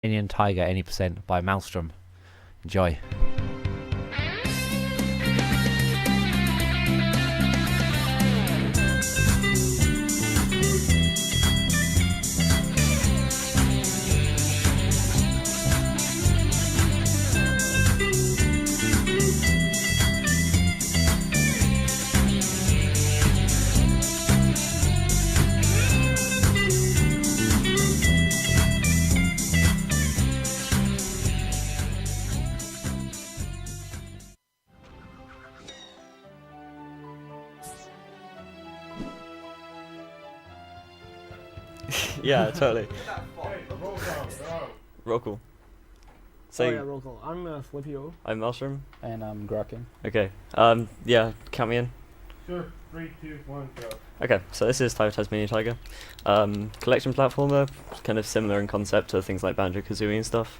Tasmanian Tiger any percent by MLSTRM. Enjoy. Yeah, totally. Roll call. Oh yeah, roll call. I'm Fluffys Fjord. I'm MLSTRM. And I'm Grocking. Okay. Yeah, count me in. Sure. 3, 2, 1, go. Okay, so this is Tasmanian Tiger. Collection platformer, kind of similar in concept to things like Banjo-Kazooie and stuff.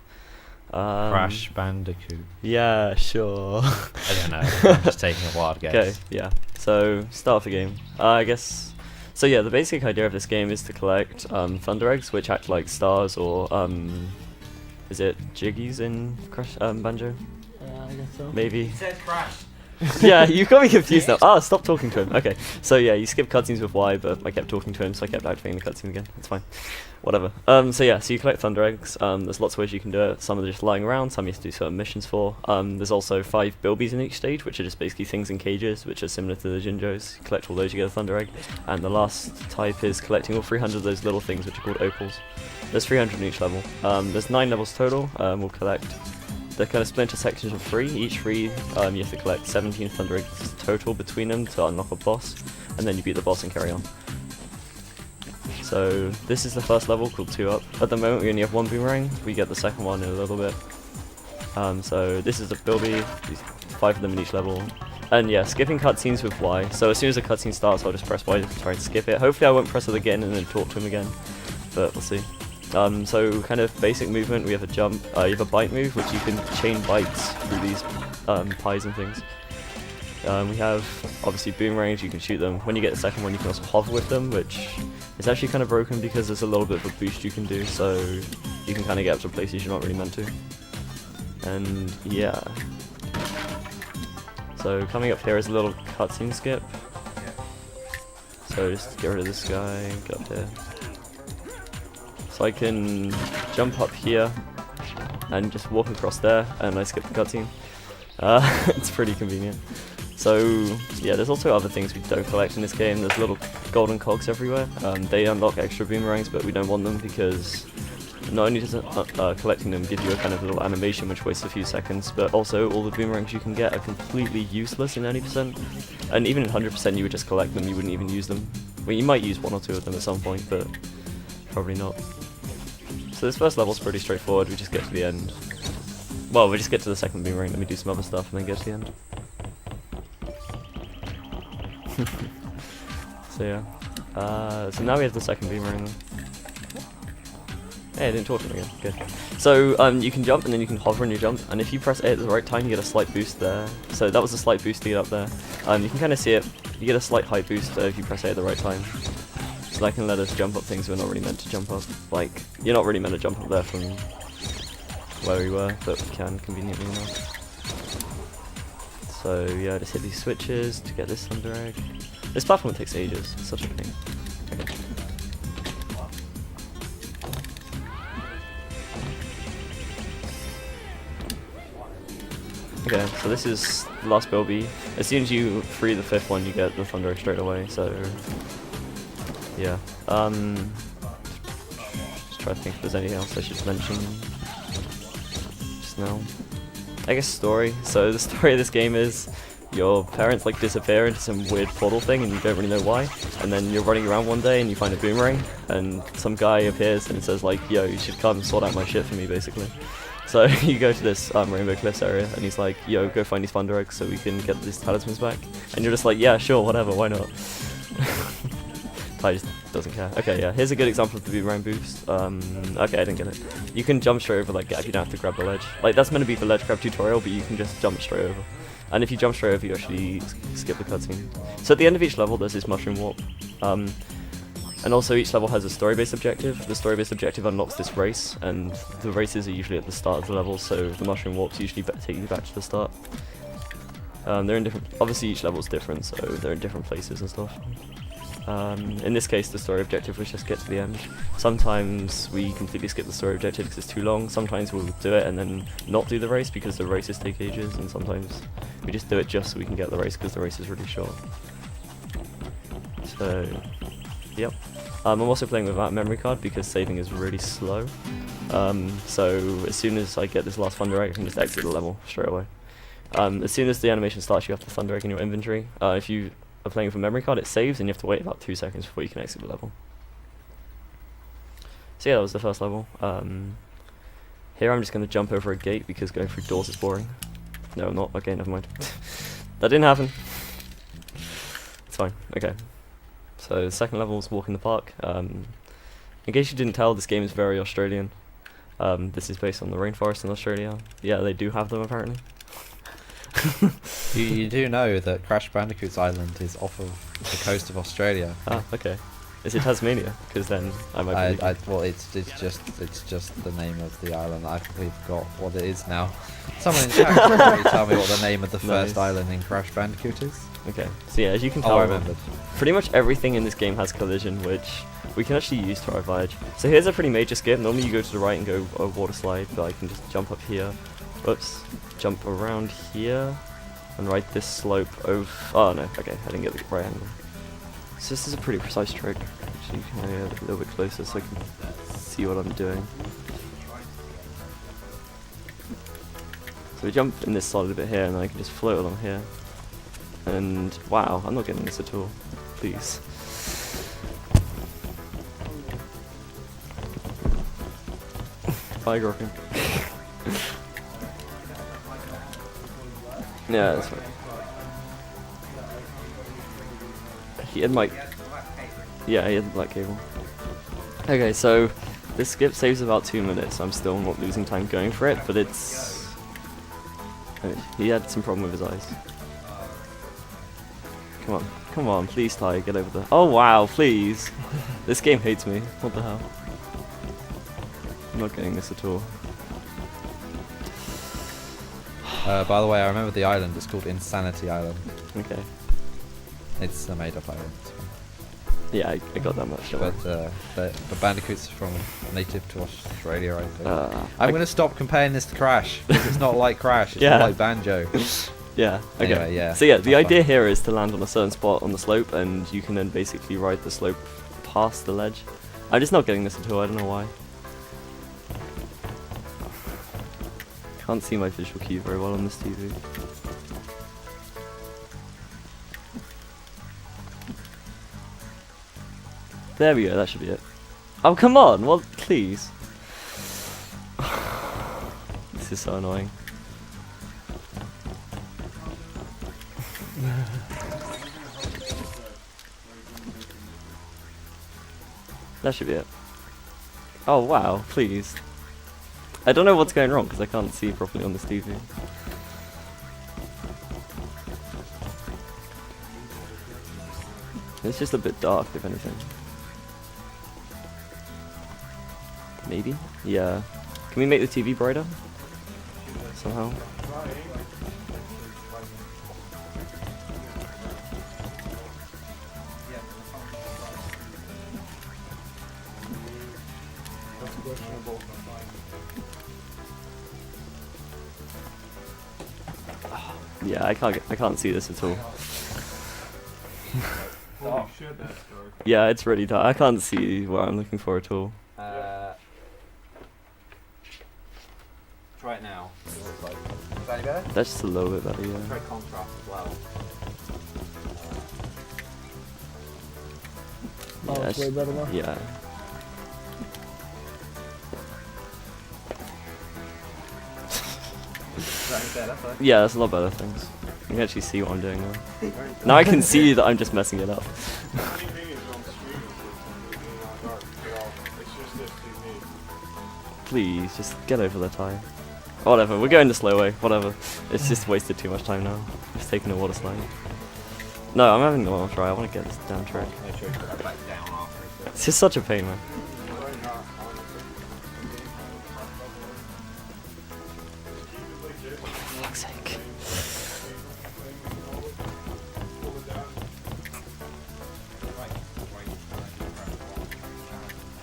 Crash Bandicoot. Yeah, sure. I don't know. I'm just taking a wild guess. Okay, yeah. So, start of the game. I guess. So yeah, the basic idea of this game is to collect Thunder Eggs, which act like stars, or is it Jiggies in Crash Banjo? Yeah, I guess so. Maybe. Said crash. Yeah, you got me confused now. Ah, stop talking to him. Okay, so yeah, you skip cutscenes with Y, but I kept talking to him, so I kept activating the cutscene again. It's fine. Whatever. So yeah, so you collect Thunder Eggs. There's lots of ways you can do it. Some are just lying around, some you have to do certain missions for. There's also 5 bilbies in each stage, which are just basically things in cages, which are similar to the Jinjos. You collect all those, you get a Thunder Egg. And the last type is collecting all 300 of those little things, which are called opals. There's 300 in each level. There's 9 levels total. We'll collect. They're kind of split into sections of 3. Each 3, you have to collect 17 Thunder Eggs total between them to unlock a boss, and then you beat the boss and carry on. So this is the first level called 2 Up. At the moment we only have 1 boomerang. We get the second one in a little bit. So this is the bilby. 5 of them in each level. And yeah, skipping cutscenes with Y. So as soon as a cutscene starts, I'll just press Y to try and skip it. Hopefully I won't press it again and then talk to him again, but we'll see. So kind of basic movement, we have a jump, you have a bite move, which you can chain bites through these pies and things. We have obviously boomerangs, you can shoot them. When you get the second one you can also hover with them, which is actually kind of broken because there's a little bit of a boost you can do, so you can kind of get up to places you're not really meant to. And yeah. So coming up here is a little cutscene skip. So just get rid of this guy, get up here. So I can jump up here and just walk across there, and I skip the cutscene. It's pretty convenient. So yeah, there's also other things we don't collect in this game. There's little golden cogs everywhere. They unlock extra boomerangs, but we don't want them because not only does collecting them give you a kind of little animation which wastes a few seconds, but also all the boomerangs you can get are completely useless in 90%. And even in 100% you would just collect them, you wouldn't even use them. Well, you might use 1 or 2 of them at some point, but probably not. So this first level's pretty straightforward, we just get to the end. Well, we just get to the second boomerang, then we do some other stuff, and then get to the end. So yeah. So now we have the second boomerang. Hey, I didn't talk to him again, good. So you can jump, and then you can hover and you jump, and if you press A at the right time you get a slight boost there. So that was a slight boost to get up there. You can kind of see it, you get a slight height boost if you press A at the right time. So that can let us jump up things we're not really meant to jump up. Like, you're not really meant to jump up there from where we were, but we can conveniently enough. So yeah, just hit these switches to get this Thunder Egg. This platform takes ages, it's such a pain. Okay, so this is the last bilby. As soon as you free the 5th one, you get the Thunder Egg straight away, so yeah. Just try to think if there's anything else I should mention just now. I guess story. So the story of this game is your parents like disappear into some weird portal thing and you don't really know why, and then you're running around one day and you find a boomerang and some guy appears and says like, yo, you should come sort out my shit for me, basically. So you go to this Rainbow Cliffs area and he's like, yo, go find these Thunder Eggs so we can get these talismans back, and you're just like, yeah, sure, whatever, why not. Ty just doesn't care. Okay, yeah, here's a good example of the boomerang boost. Okay, I didn't get it. You can jump straight over like that, you don't have to grab the ledge. Like, that's meant to be the ledge grab tutorial, but you can just jump straight over. And if you jump straight over, you actually skip the cutscene. So at the end of each level, there's this mushroom warp. And And also each level has a story-based objective. The story-based objective unlocks this race, and the races are usually at the start of the level, so the mushroom warps usually take you back to the start. They're in different, obviously each level is different, so they're in different places and stuff. In this case, the story objective was just get to the end. Sometimes we completely skip the story objective because it's too long. Sometimes we'll do it and then not do the race because the races take ages, and sometimes we just do it just so we can get the race because the race is really short. So, yep. I'm also playing without memory card because saving is really slow. So as soon as I get this last thunder egg, I can just exit the level straight away. As soon as the animation starts, you have the thunder egg in your inventory. If you are playing with a memory card, it saves and you have to wait about 2 seconds before you can exit the level. So yeah, that was the first level. Here I'm just going to jump over a gate because going through doors is boring. No, I'm not. Okay, never mind. That didn't happen. It's fine. Okay. So the second level is walk in the park. In case you didn't tell, this game is very Australian. This is based on the rainforest in Australia. Yeah, they do have them apparently. You do know that Crash Bandicoot's island is off of the coast of Australia. Ah, okay. Is it Tasmania? Because then I might believe well, it's just the name of the island. I completely forgot what it is now. Someone in chat can probably tell me what the name of the first island in Crash Bandicoot is. Okay. So yeah, as you can tell, I remembered. Pretty much everything in this game has collision, which we can actually use to our advantage. So here's a pretty major skip. Normally you go to the right and go a water slide, but I can just jump up here. Oops. Jump around here and ride this slope over. Oh no, okay, I didn't get the right angle. So this is a pretty precise trick. Actually, you can get a little bit closer so I can see what I'm doing. So we jump in this solid bit here and then I can just float along here. And wow, I'm not getting this at all. Please. Bye, Grokken. Yeah, that's fine. He had my... Yeah, he had the black cable. Okay, so this skip saves about 2 minutes. I'm still not losing time going for it, but it's... He had some problem with his eyes. Come on, please Ty, get over there. Oh wow, please! This game hates me. What the hell? I'm not getting this at all. By the way, I remember the island. It's called Insanity Island. Okay. It's a made-up island. Yeah, I got that much. But the Bandicoot's from native to Australia, I think. I'm going to stop comparing this to Crash because it's not like Crash. It's not like Banjo. Yeah. Okay. Anyway, yeah. So yeah, the idea here is to land on a certain spot on the slope, and you can then basically ride the slope past the ledge. I'm just not getting this at all. I don't know why. Can't see my visual cue very well on this TV. There we go, that should be it. Oh, come on! Well, please. This is so annoying. That should be it. Oh, wow, please. I don't know what's going wrong because I can't see properly on this TV. It's just a bit dark, if anything. Maybe? Yeah. Can we make the TV brighter? Somehow? Yeah, I can't see this at all. Holy shit, that's dark. Yeah, it's really dark. I can't see what I'm looking for at all. Try it now. Is that any better? That's just a little bit better, yeah. Try contrast as well. Oh, it's way better now. Yeah. Yeah, that's a lot better, thanks. You can actually see what I'm doing now. Now I can see that I'm just messing it up. Please, just get over the tie. Whatever, we're going the slow way, whatever. It's just wasted too much time now. Just taking a water slide. No, I'm having a normal try, I want to get this down track. It's just such a pain, man. For fuck's sake.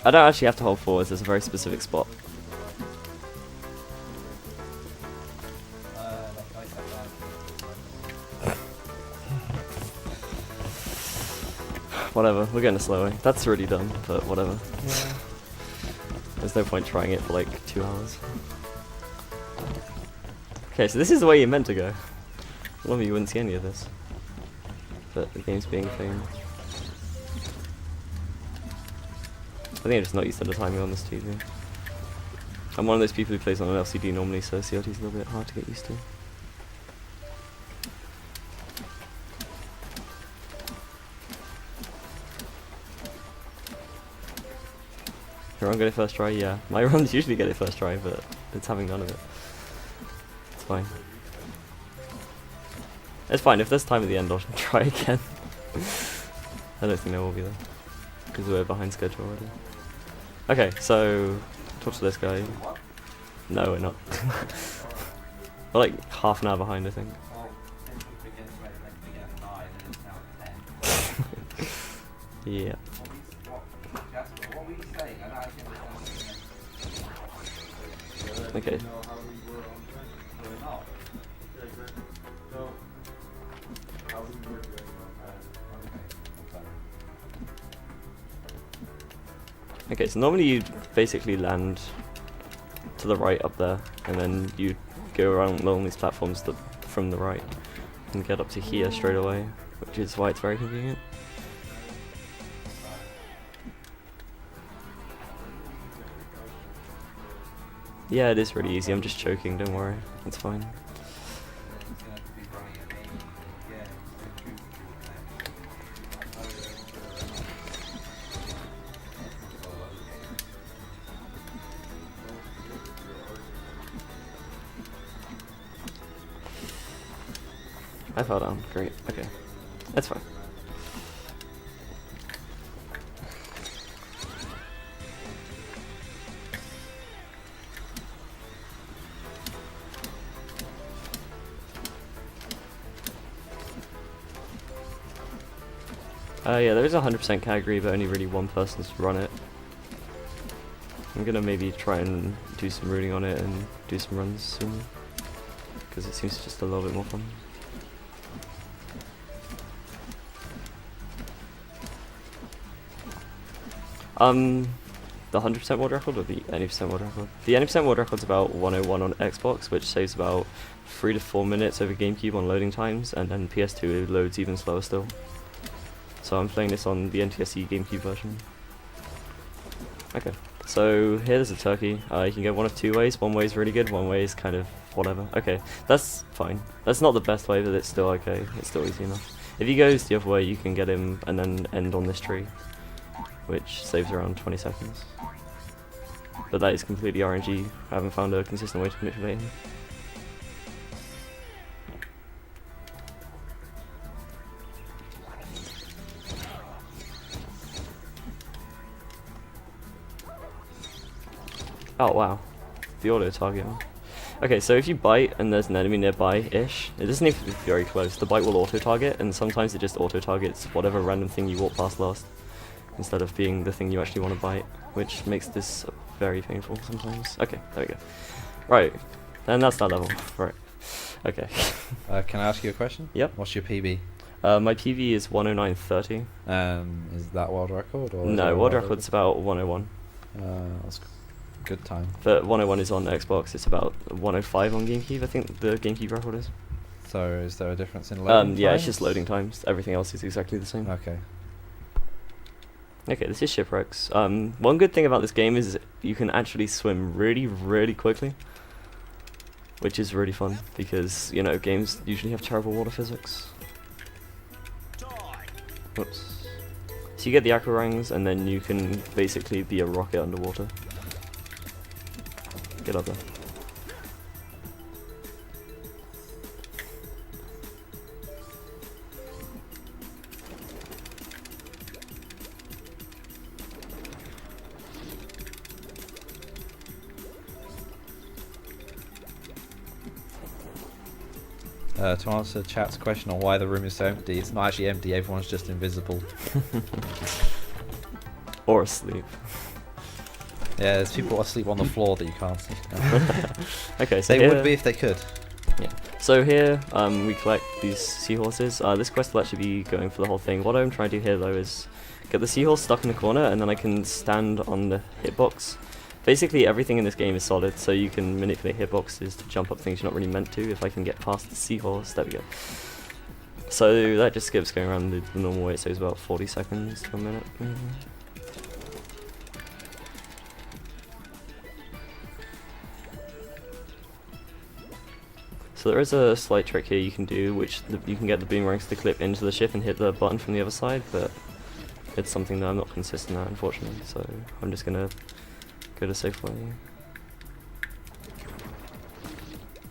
I don't actually have to hold forwards, there's a very specific spot. Whatever, we're getting a slow way. That's already done, but whatever. Yeah. There's no point trying it for like 2 hours. Okay, so this is the way you're meant to go. Normally you wouldn't see any of this. But the game's being a pain. I think I'm just not used to the timing on this TV. I'm one of those people who plays on an LCD normally, so CRT's a little bit hard to get used to. Your run get it first try? Yeah. My runs usually get it first try, but it's having none of it. It's fine. It's fine, if there's time at the end I'll try again. I don't think there will be though, because we're behind schedule already. Okay, so talk to this guy. No, we're not. We're like half an hour behind, I think. Yeah. Okay. Okay, so normally you basically land to the right up there, and then you go around along these platforms from the right and get up to here straight away, which is why it's very convenient. Yeah, it is really easy, I'm just choking, don't worry, it's fine. I fell down, great, okay. That's fine. Yeah, there is a 100% category, but only really one person's run it. I'm gonna maybe try and do some rooting on it and do some runs soon, because it seems just a little bit more fun. The 100% world record or the 80% world record? The 80% world record's about 101 on Xbox, which saves about 3 to 4 minutes over GameCube on loading times, and then PS2 it loads even slower still. So I'm playing this on the NTSC GameCube version. Okay, so here's a turkey. You can go one of two ways. One way is really good, one way is kind of whatever. Okay, that's fine. That's not the best way, but it's still okay. It's still easy enough. If he goes the other way, you can get him and then end on this tree, which saves around 20 seconds. But that is completely RNG. I haven't found a consistent way to manipulate him. Oh wow, the auto target. Okay, so if you bite and there's an enemy nearby-ish, it doesn't even be very close, the bite will auto-target, and sometimes it just auto-targets whatever random thing you walk past last, instead of being the thing you actually want to bite, which makes this very painful sometimes. Okay, there we go. Right, and that's that level. Right, okay. Can I ask you a question? Yep. What's your PB? My PV is 109.30. Is that world record? Or No, world record's about 101. That's good time. But 101 is on Xbox, it's about 105 on GameCube, I think the GameCube record is. So is there a difference in loading Yeah, times? it's just loading times. Everything else is exactly the same. Okay. Okay, this is Shipwrecks. One good thing about this game is you can actually swim really, really quickly, which is really fun because, you know, games usually have terrible water physics. Whoops. So you get the aqua rangs and then you can basically be a rocket underwater. Get up there. To answer chat's question on why the room is so empty, it's not actually empty, everyone's just invisible. Or asleep. Yeah, there's people asleep on the floor that you can't see. Okay, so They here, would be if they could. yeah. So here, we collect these seahorses. This quest will actually be going for the whole thing. What I'm trying to do here, though, is get the seahorse stuck in the corner, and then I can stand on the hitbox. Basically, everything in this game is solid, so you can manipulate hitboxes to jump up things you're not really meant to. If I can get past the seahorse, there we go. So that just skips going around the normal way, so it's about 40 seconds to a minute. So there is a slight trick here you can do, which you can get the boomerangs to clip into the ship and hit the button from the other side, but it's something that I'm not consistent at, unfortunately, so I'm just gonna go to safe play.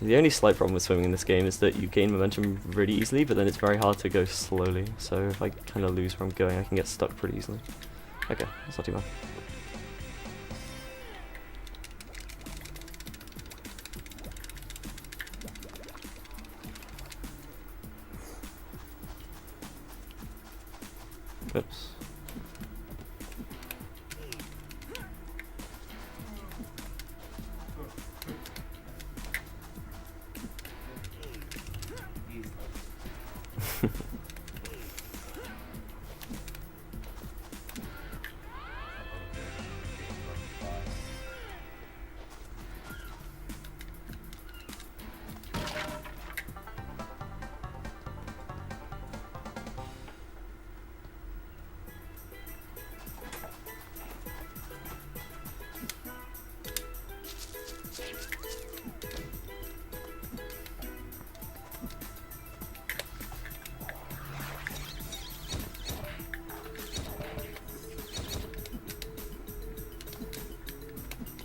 The only slight problem with swimming in this game is that you gain momentum really easily, but then it's very hard to go slowly, so if I kind of lose where I'm going, I can get stuck pretty easily. Okay, that's not too bad. Oops.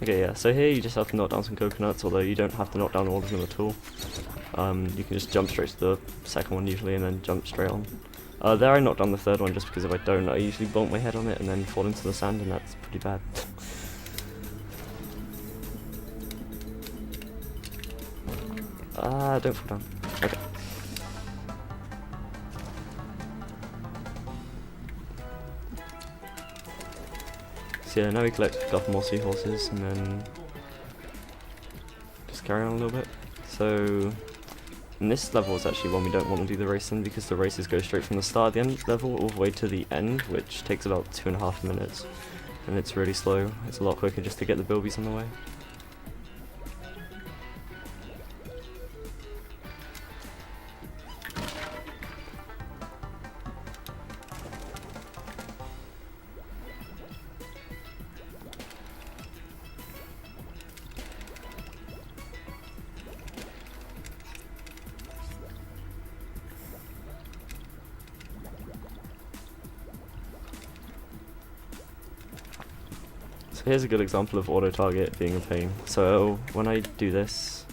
Okay, yeah, so here you just have to knock down some coconuts, although you don't have to knock down all of them at all. You can just jump straight to the second one usually and then jump straight on. There I knocked down the third one just because if I don't, I usually bump my head on it and then fall into the sand, and that's pretty bad. Don't fall down. Okay. So yeah, now we collect a couple more seahorses and then just carry on a little bit. So in this level is actually one we don't want to do the race in, because the races go straight from the start of the end level all the way to the end, which takes about 2.5 minutes, and it's really slow. It's a lot quicker just to get the bilbies on the way. So here's a good example of auto-target being a pain. So when I do this,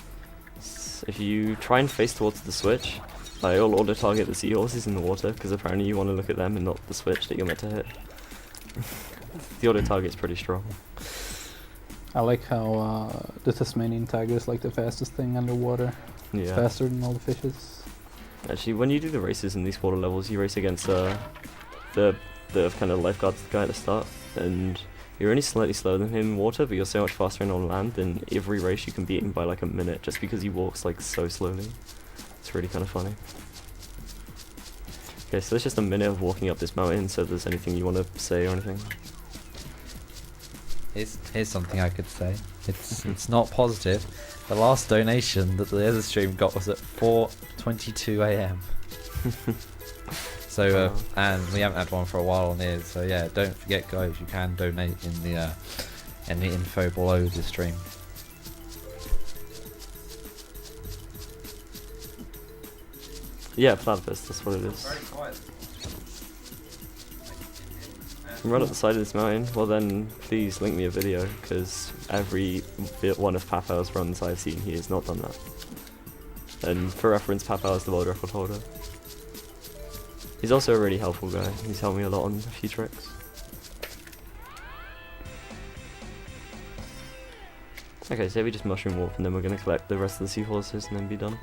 if you try and face towards the switch, I'll auto-target the seahorses in the water, because apparently you want to look at them and not the switch that you're meant to hit. The auto-target's pretty strong. I like how the Tasmanian tiger is like the fastest thing underwater. It's Yeah. faster than all the fishes. Actually, when you do the races in these water levels, you race against the kind of lifeguards guy at the start, and you're only slightly slower than him in water, but you're so much faster in on land, and every race you can beat him by like a minute just because he walks like so slowly. It's really kind of funny. Okay, so there's just a minute of walking up this mountain, so if there's anything you want to say or anything. Here's something I could say. It's not positive. The last donation that the other stream got was at 4:22 AM. So and we haven't had one for a while on here. So yeah, don't forget, guys. You can donate in the info below the stream. Yeah, platypus, that's what it is. Very quiet. Right up the side of this mountain. Well then, please link me a video, because every one of Papau's runs I've seen, he has not done that. And for reference, Papau is the world record holder. He's also a really helpful guy. He's helped me a lot on a few tricks. Okay, so we just mushroom walk, and then we're going to collect the rest of the seahorses and then be done.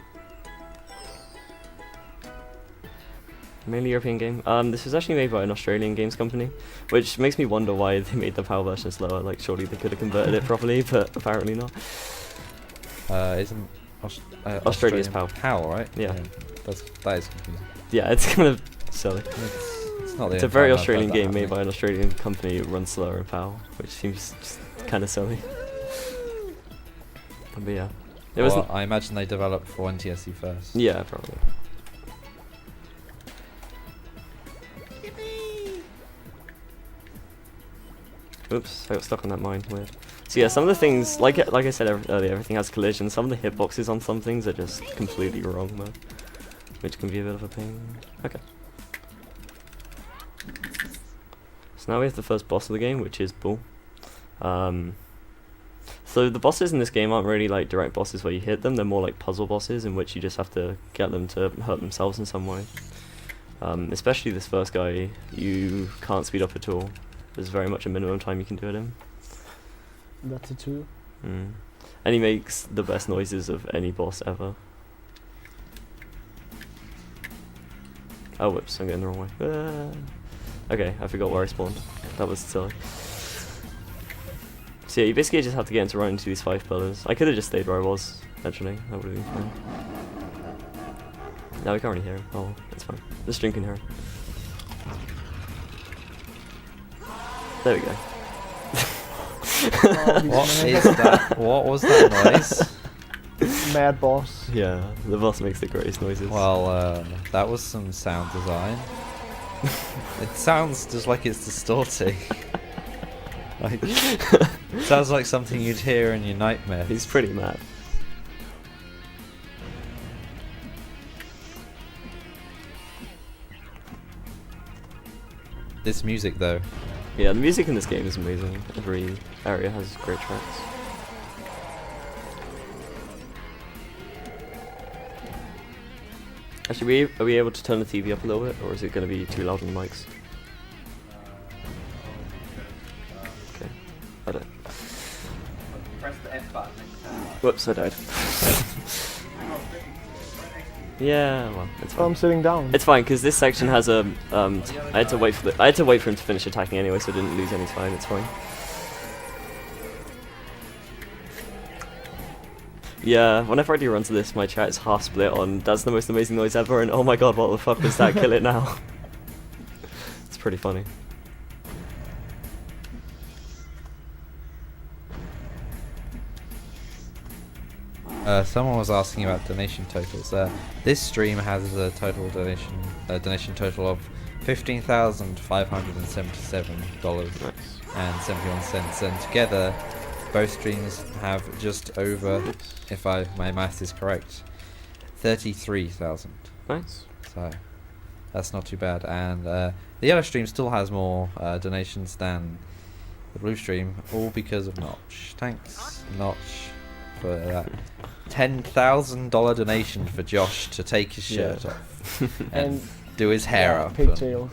Mainly European game. This was actually made by an Australian games company, which makes me wonder why they made the PAL version slower. Like, surely they could have converted it properly, but apparently not. Isn't Australia's Australian PAL. right? Yeah. That is confusing. Yeah, it's kind of silly. It's not the It's a only very time I've Australian heard that game made by happening. an Australian company that runs slower in PAL, which seems just kind of silly. But yeah, it Well, wasn't. I imagine they developed for NTSC first. Yeah, probably. Oops, I got stuck on that mine. Weird. So yeah, some of the things, like I said earlier, everything has collisions. Some of the hitboxes on some things are just completely wrong, though, which can be a bit of a pain. Okay. So now we have the first boss of the game, which is Bull. So the bosses in this game aren't really like direct bosses where you hit them. They're more like puzzle bosses in which you just have to get them to hurt themselves in some way. Especially this first guy, you can't speed up at all. There's very much a minimum time you can do it in. That's it too. And he makes the best noises of any boss ever. Oh, whoops, I'm going the wrong way. Okay, I forgot where I spawned. That was silly. So yeah, you basically just have to get into run into these 5 pillars. I could have just stayed where I was, actually. That would have been fine. No, we can't really hear him. Oh, that's fine. The stream can hear him. There we go. What is that? What was that noise? Mad boss. Yeah, the boss makes the greatest noises. Well, that was some sound design. It sounds just like it's distorting. Like, sounds like something you'd hear in your nightmares. He's pretty mad. This music, though. Yeah, the music in this game is amazing. Every area has great tracks. Actually, are we able to turn the TV up a little bit, or is it going to be too loud on the mics? Okay, I don't. Press the F button. Whoops, I died. Yeah, well, it's Oh, fine. I'm sitting down. It's fine because this section has a. I had to wait for him to finish attacking anyway, so I didn't lose any time. It's fine. Yeah, whenever I do runs of this, my chat is half split on "That's the most amazing noise ever" and "Oh my god, what the fuck was that? Kill it now." It's pretty funny. Someone was asking about donation totals. This stream has a total donation total of $15,577.71, and together, both streams have just over, if my math is correct, 33,000. Nice. So that's not too bad. And the yellow stream still has more donations than the blue stream, all because of Notch. Thanks, Notch, for that $10,000 donation for Josh to take his shirt off and do his hair up, and Pigtails.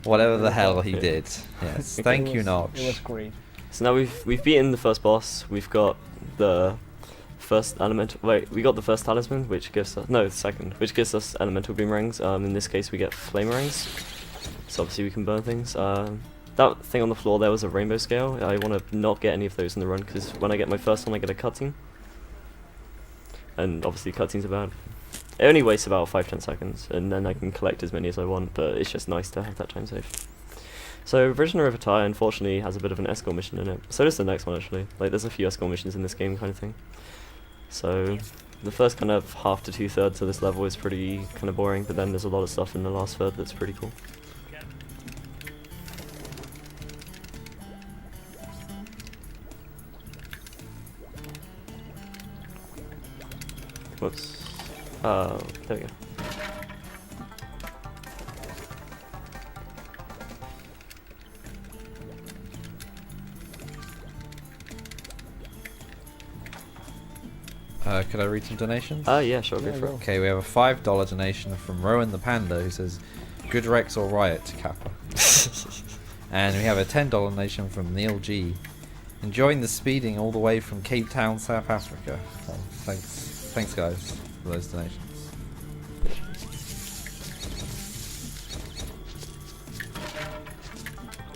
whatever the hell he did. Yes, thank you, Notch. It was great. So now we've beaten the first boss. We've got the first elemental. Wait, we got the first talisman, which gives us the second, which gives us elemental boomerangs. In this case, we get flamerangs. So obviously we can burn things. That thing on the floor there was a rainbow scale. I want to not get any of those in the run because when I get my first one, I get a cutscene. And obviously cutscenes are bad. It only wastes about 5-10 seconds, and then I can collect as many as I want. But it's just nice to have that time saved. So Prisoner of Attire unfortunately has a bit of an escort mission in it. So does the next one actually. Like there's a few escort missions in this game kind of thing. So the first kind of half to 2/3 of this level is pretty kind of boring, but then there's a lot of stuff in the last third that's pretty cool. Whoops. There we go. Could I read some donations? Yeah, sure, go Yeah, for go. it. Okay, we have a $5 donation from Rowan the Panda, who says, "Good Rex or Riot, Kappa." And we have a $10 donation from Neil G, enjoying the speeding all the way from Cape Town, South Africa. Well, thanks guys for those donations.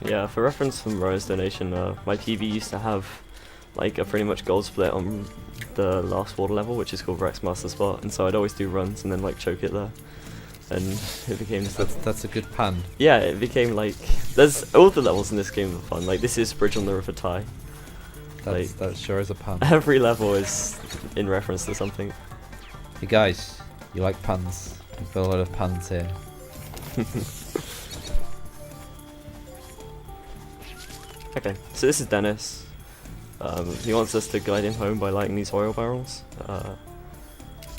Yeah, for reference from Roy's donation, my PB used to have like a pretty much gold split on the last water level, which is called Rex Master Spot, and so I'd always do runs and then like choke it there, and it became just That's a good pun. yeah, it became like there's all the levels in this game are fun. Like this is Bridge on the River Ty. That sure is a pun. Every level is in reference to something. Hey guys, you like puns? We've got a lot of puns here. Okay, so this is Dennis. He wants us to guide him home by lighting these oil barrels.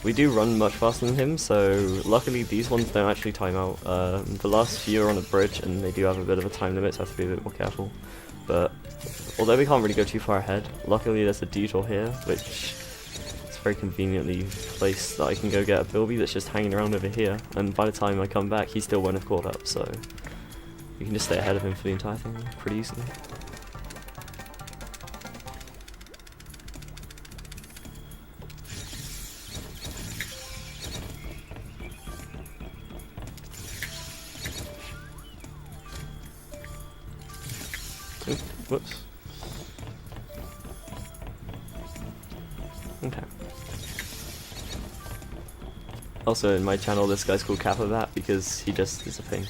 We do run much faster than him, so luckily these ones don't actually time out. The last few are on a bridge and they do have a bit of a time limit, so I have to be a bit more careful. But although we can't really go too far ahead, luckily there's a detour here, which is very conveniently placed that I can go get a Bilby that's just hanging around over here, and by the time I come back he still won't have caught up, so you can just stay ahead of him for the entire thing pretty easily. Whoops. Okay. Also, in my channel, this guy's called Kappabat because he just is a pain.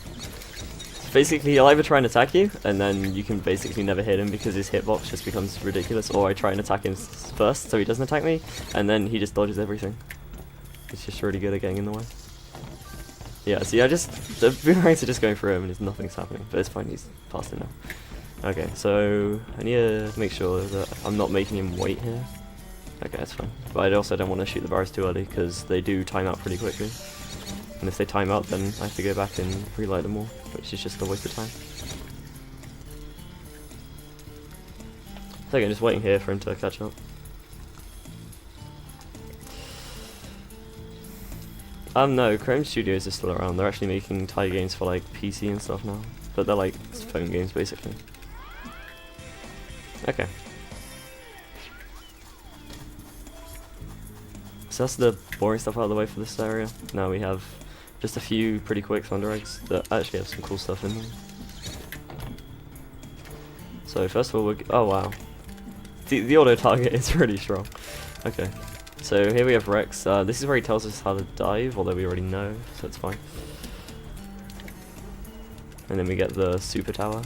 Basically, he'll either try and attack you, and then you can basically never hit him because his hitbox just becomes ridiculous, or I try and attack him first so he doesn't attack me, and then he just dodges everything. He's just really good at getting in the way. Yeah, see, the boomerangs are just going through him and nothing's happening, but it's fine, he's past it now. Okay, so I need to make sure that I'm not making him wait here. Okay, that's fine. But I also don't want to shoot the bars too early because they do time out pretty quickly. And if they time out, then I have to go back and relight them all, which is just a waste of time. So again, just waiting here for him to catch up. No, Chrome Studios is still around. They're actually making Thai games for like PC and stuff now. But they're like phone games basically. Okay. So that's the boring stuff out of the way for this area. Now we have just a few pretty quick Thunder Eggs that actually have some cool stuff in them. So first of all, oh wow. The auto target is really strong. Okay. So here we have Rex. This is where he tells us how to dive, although we already know, so it's fine. And then we get the super tower,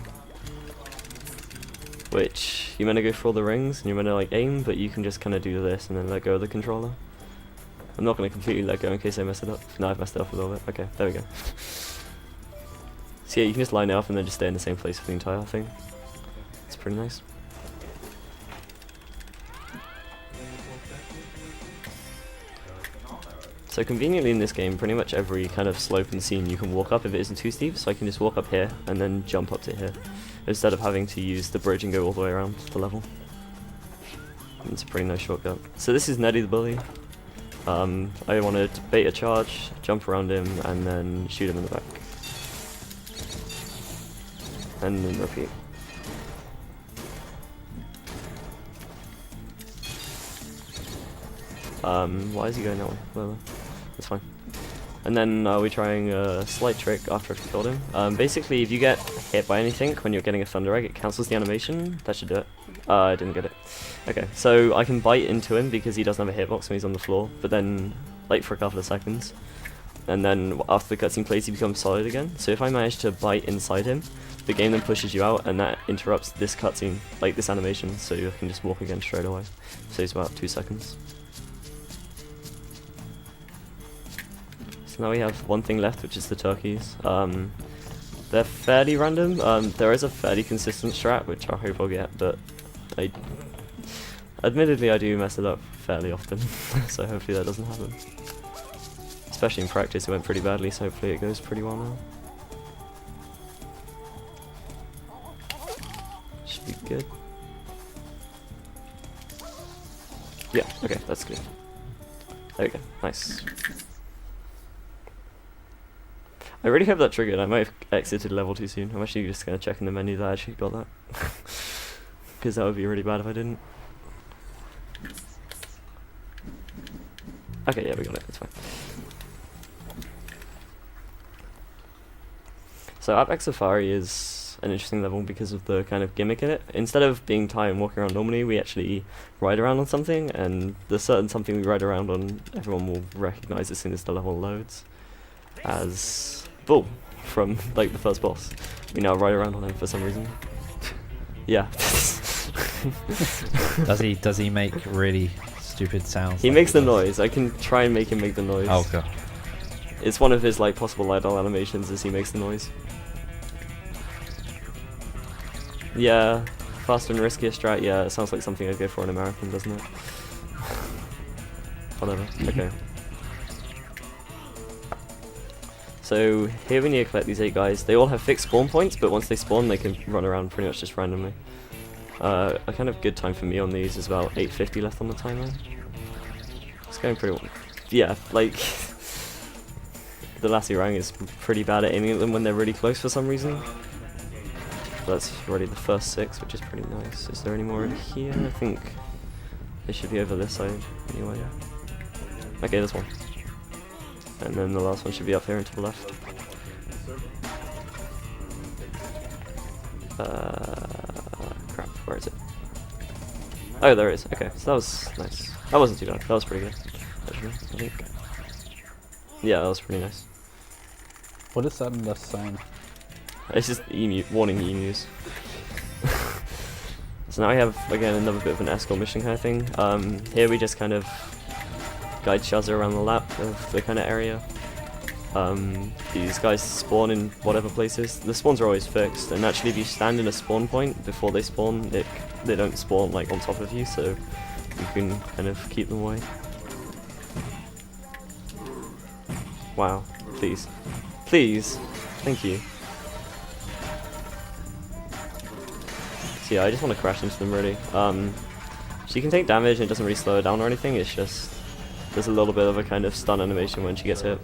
which you're meant to go for all the rings and you're meant to like aim, but you can just kind of do this and then let go of the controller. I'm not going to completely let go in case I mess it up. No, I've messed it up a little bit. Okay, there we go. So yeah, you can just line it up and then just stay in the same place for the entire thing. It's pretty nice. So conveniently in this game, pretty much every kind of slope and scene you can walk up if it isn't too steep, so I can just walk up here and then jump up to here, instead of having to use the bridge and go all the way around the level. And it's a pretty nice shortcut. So this is Neddy the Bully. I want to bait a charge, jump around him, and then shoot him in the back. And then repeat. Why is he going that way? Whatever. That's fine. And then we're trying a slight trick after I've killed him. Basically, if you get hit by anything when you're getting a Thunder Egg, it cancels the animation. That should do it. I didn't get it. Okay, so I can bite into him because he doesn't have a hitbox when he's on the floor, but then, like, for a couple of seconds. And then after the cutscene plays, he becomes solid again. So if I manage to bite inside him, the game then pushes you out, and that interrupts this cutscene, like this animation, so you can just walk again straight away. So it's about 2 seconds. So now we have one thing left, which is the turkeys. They're fairly random. There is a fairly consistent strat, which I hope I'll get, but admittedly I do mess it up fairly often, so hopefully that doesn't happen. Especially in practice, it went pretty badly, so hopefully it goes pretty well now. Should be good. Yeah, okay, that's good. There we go, nice. I really hope that triggered. I might have exited level too soon. I'm actually just going to check in the menu that I actually got that. Because that would be really bad if I didn't. Okay, yeah, we got it. That's fine. So Outback Safari is an interesting level because of the kind of gimmick in it. Instead of being Ty and walking around normally, we actually ride around on something, and the certain something we ride around on, everyone will recognize as soon as the level loads as Bull from like the first boss. We now ride around on him for some reason. Yeah. Does he make really stupid sounds? He like makes the does? noise. I can try and make him make the noise. Oh god. It's one of his like possible idle animations as he makes the noise. Yeah, faster and riskier strat. Yeah, it sounds like something I'd go for an American, doesn't it? Whatever. Okay. So here we need to collect these 8 guys. They all have fixed spawn points, but once they spawn, they can run around pretty much just randomly. A kind of good time for me on these is about 8:50 left on the timer. It's going pretty well. Yeah, like the Lassie Rang is pretty bad at aiming at them when they're really close for some reason. That's already the first 6, which is pretty nice. Is there any more in here? I think they should be over this side anyway. Okay, there's one. And then the last one should be up here and to the left. Crap, where is it? Oh, there it is. Okay, so that was nice. That wasn't too bad. That was pretty good, actually, I think. Yeah, that was pretty nice. What is that in the sign? It's just emu, warning emus. So now I have, again, another bit of an escort mission kind of thing. Here we just kind of guide Shazza around the lap of the kind of area. These guys spawn in whatever places. The spawns are always fixed, and actually if you stand in a spawn point before they spawn, they don't spawn like on top of you, so you can kind of keep them away. Wow, please. Please! Thank you. So yeah, I just want to crash into them really. She can take damage and it doesn't really slow her down or anything, it's just there's a little bit of a kind of stun animation when she gets hit.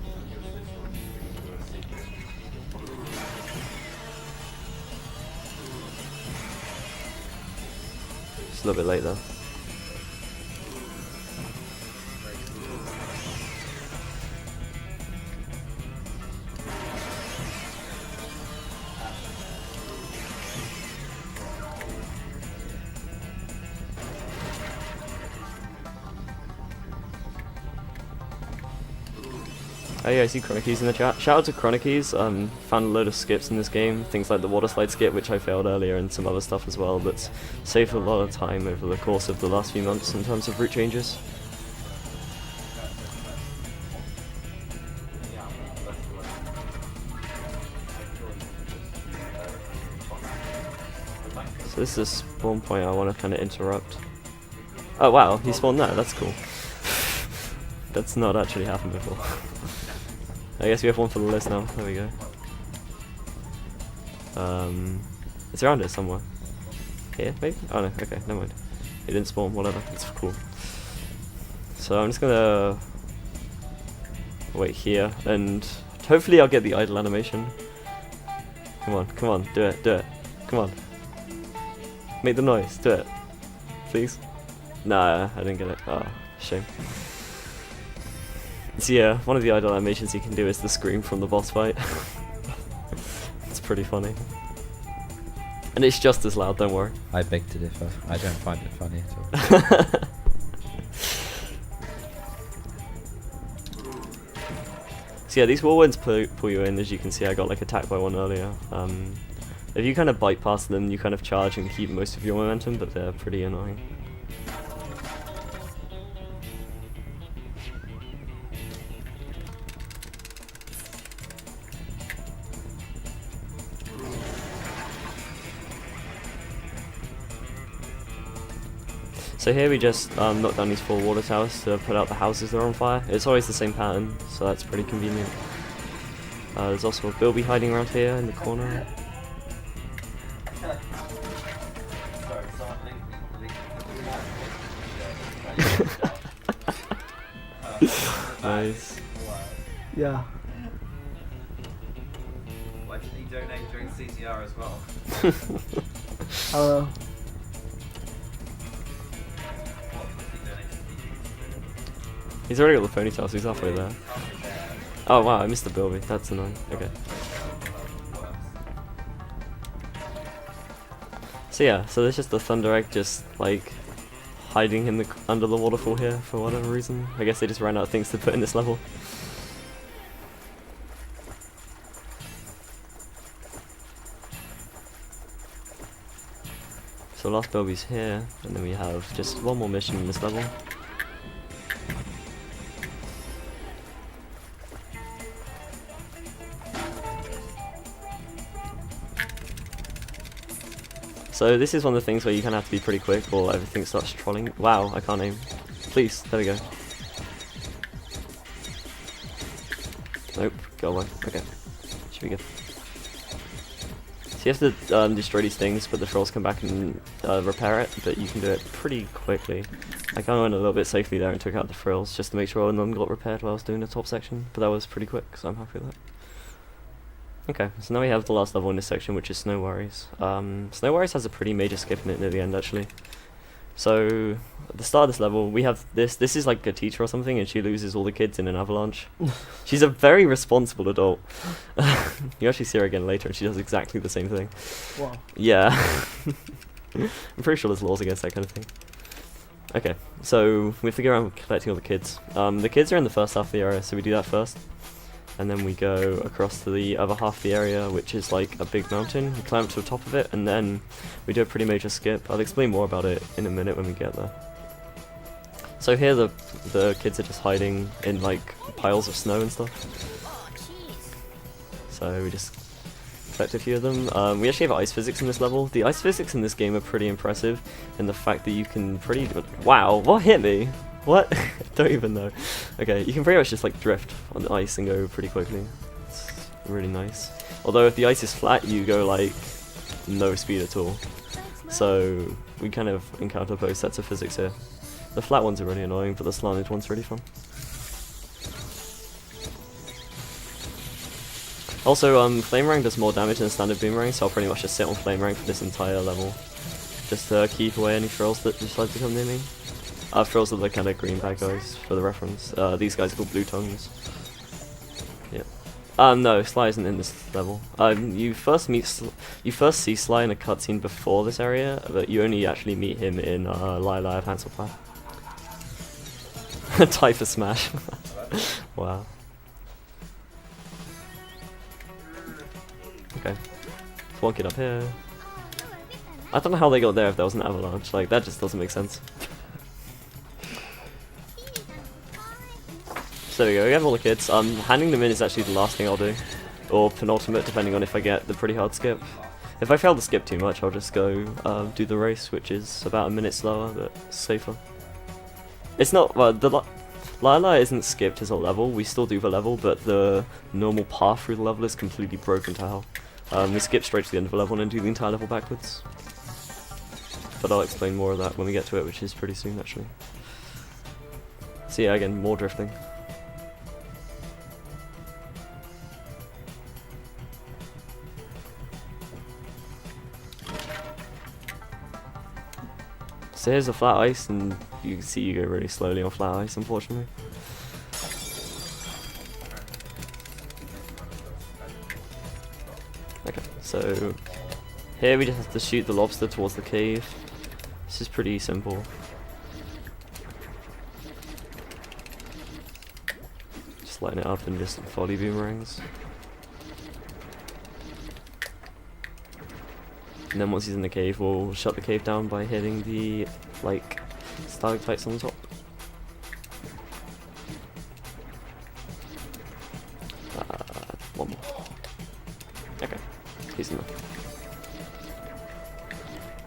Just a little bit late though. Oh yeah, I see Chronicies in the chat. Shout out to Chronicies, found a load of skips in this game, things like the water slide skip, which I failed earlier, and some other stuff as well, that's saved a lot of time over the course of the last few months in terms of route changes. So this is a spawn point I want to kind of interrupt. Oh wow, he spawned there, that's cool. That's not actually happened before. I guess we have one for the list now. There we go. It's around here somewhere. Here, maybe? Oh no, okay, never mind. It didn't spawn, whatever, it's cool. So I'm just gonna wait here, and hopefully I'll get the idle animation. Come on, do it, come on. Make the noise, do it. Please? Nah, I didn't get it. Oh, shame. So yeah, one of the idle animations you can do is the scream from the boss fight. It's pretty funny. And it's just as loud, don't worry. I beg to differ. I don't find it funny at all. So yeah, these whirlwinds pull you in. As you can see, I got like attacked by one earlier. If you kind of bite past them, you kind of charge and keep most of your momentum, but they're pretty annoying. So here we just knock down these 4 water towers to put out the houses that are on fire. It's always the same pattern, so that's pretty convenient. There's also a Bilby hiding around here in the corner. Nice. Yeah. Why didn't he donate during CTR as well? I don't know. He's already got the ponytail, so he's halfway there. Oh wow, I missed the Bilby. That's annoying. Okay. So yeah, so there's just the Thunder Egg just like hiding in the under the waterfall here for whatever reason. I guess they just ran out of things to put in this level. So last Bobby's here, and then we have just one more mission in this level. So this is one of the things where you kind of have to be pretty quick or everything starts trolling. Wow, I can't aim. Please, there we go. Nope, go away. Okay, should be good. So you have to destroy these things, but the trolls come back and repair it, but you can do it pretty quickly. I kind of went a little bit safely there and took out the frills just to make sure none got repaired while I was doing the top section, but that was pretty quick, so I'm happy with that. Okay, so now we have the last level in this section, which is Snow Worries. Snow Worries has a pretty major skip in it near the end, actually. So, at the start of this level, we have this is like a teacher or something, and she loses all the kids in an avalanche. She's a very responsible adult. You actually see her again later, and she does exactly the same thing. Wow. Yeah. I'm pretty sure there's laws against that kind of thing. Okay, so we have to go around collecting all the kids. The kids are in the first half of the area, so we do that first. And then we go across to the other half of the area, which is like a big mountain. We climb up to the top of it, and then we do a pretty major skip. I'll explain more about it in a minute when we get there. So here the kids are just hiding in like piles of snow and stuff. So we just collect a few of them. We actually have ice physics in this level. The ice physics in this game are pretty impressive in the fact that you can Wow, what hit me? What? Don't even know. Okay, you can pretty much just like drift on the ice and go pretty quickly. It's really nice. Although if the ice is flat, you go like no speed at all. So we kind of encounter both sets of physics here. The flat ones are really annoying, but the slanted one's really fun. Also, Flamerang does more damage than standard Boomerang, so I'll pretty much just sit on Flamerang for this entire level. Just to keep away any trolls that decide to come near me. Frills are the kind of green bad guys, for the reference. These guys are called blue tongues. Yeah. No, Sly isn't in this level. You first see Sly in a cutscene before this area, but you only actually meet him in Lila of Hanselplan. Type of smash. Wow. Okay. There's one kid up here. I don't know how they got there if there was an avalanche. Like, that just doesn't make sense. So there we go, we have all the kids. Handing them in is actually the last thing I'll do. Or penultimate, depending on if I get the pretty hard skip. If I fail the skip too much, I'll just go do the race, which is about a minute slower, but safer. It's not, well, the Lila isn't skipped as a level, we still do the level, but the normal path through the level is completely broken to hell. We skip straight to the end of the level and then do the entire level backwards. But I'll explain more of that when we get to it, which is pretty soon actually. So yeah, again, more drifting. So here's the flat ice, and you can see you go really slowly on flat ice, unfortunately. Okay, so here we just have to shoot the lobster towards the cave. This is pretty simple. Just lighten it up and just volley boomerangs. And then once he's in the cave, we'll shut the cave down by hitting the, like, stalactites on the top. One more. Okay, he's enough.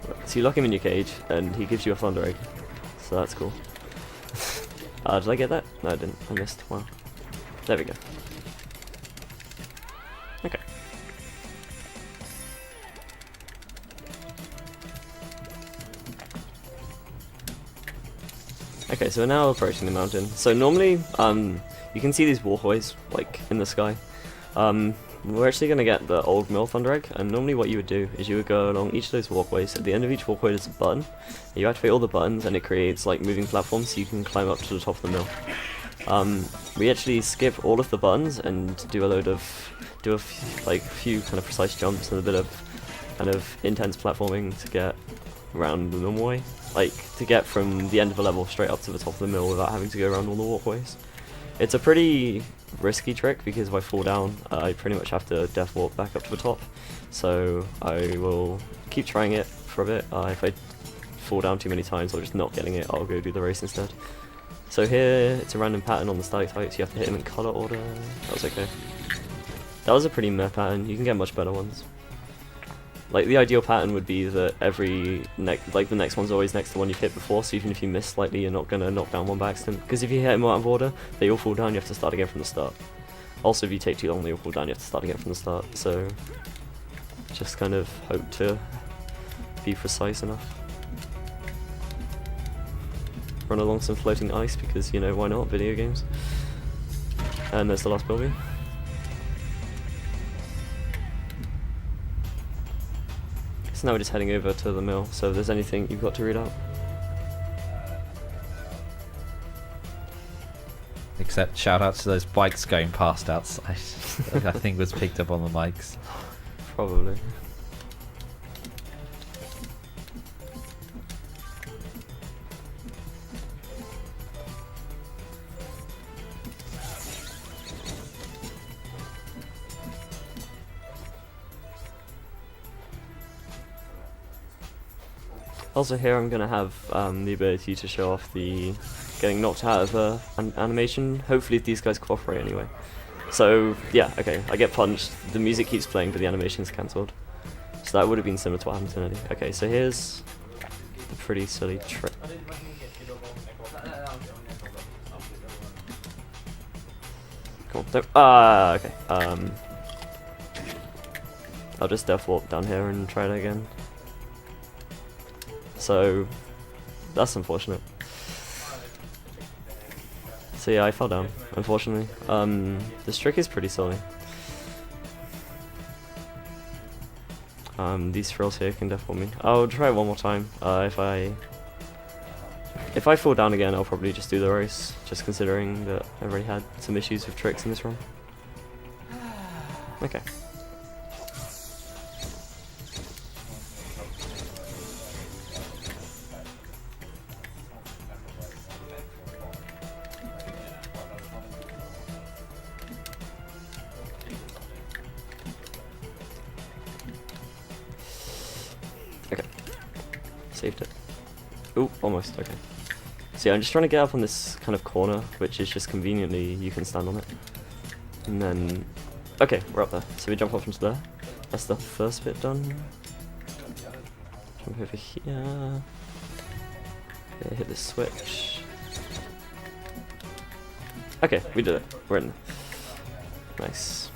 Right, so you lock him in your cage, and he gives you a thunder egg. So that's cool. Did I get that? No, I didn't. I missed. Wow. There we go. Okay. Okay, so we're now approaching the mountain. So normally, you can see these walkways, like, in the sky. We're actually going to get the old mill thunder egg, and normally what you would do is you would go along each of those walkways. At the end of each walkway there's a button. You activate all the buttons and it creates, like, moving platforms so you can climb up to the top of the mill. We actually skip all of the buttons and do a load of, few kind of precise jumps and a bit of kind of intense platforming to get around the normal way. Like, to get from the end of a level straight up to the top of the mill without having to go around all the walkways. It's a pretty risky trick because if I fall down, I pretty much have to death warp back up to the top. So I will keep trying it for a bit. If I fall down too many times or just not getting it, I'll go do the race instead. So here, it's a random pattern on the stalactites. You have to hit them in color order. That was okay. That was a pretty meh pattern. You can get much better ones. Like, the ideal pattern would be that the next one's always next to the one you've hit before, so even if you miss slightly, you're not going to knock down one by accident. Because if you hit them out of order, they all fall down, you have to start again from the start. Also, if you take too long, they all fall down, you have to start again from the start. So, just kind of hope to be precise enough. Run along some floating ice, because, you know, why not, video games. And there's the last building. So now we're just heading over to the mill, so if there's anything you've got to read out. Except shout out to those bikes going past outside. I think was picked up on the mics. Probably. Also here I'm going to have the ability to show off the getting knocked out of an animation, hopefully if these guys cooperate anyway. So yeah, okay, I get punched, the music keeps playing but the animation's cancelled. So that would have been similar to what happened to Nelly. Okay, so here's the pretty silly trick. Cool. So, okay. I'll just death warp down here and try it again. So, that's unfortunate. So yeah, I fell down, unfortunately. This trick is pretty silly. These frills here can death warp me. I'll try it one more time. If I fall down again, I'll probably just do the race, just considering that I already had some issues with tricks in this run. Okay. Okay. Saved it. Ooh, almost, okay. So yeah, I'm just trying to get up on this kind of corner, which is just conveniently you can stand on it. And then, okay, we're up there. So we jump off into there. That's the first bit done. Jump over here. Yeah, hit the switch. Okay, we did it. We're in. Nice.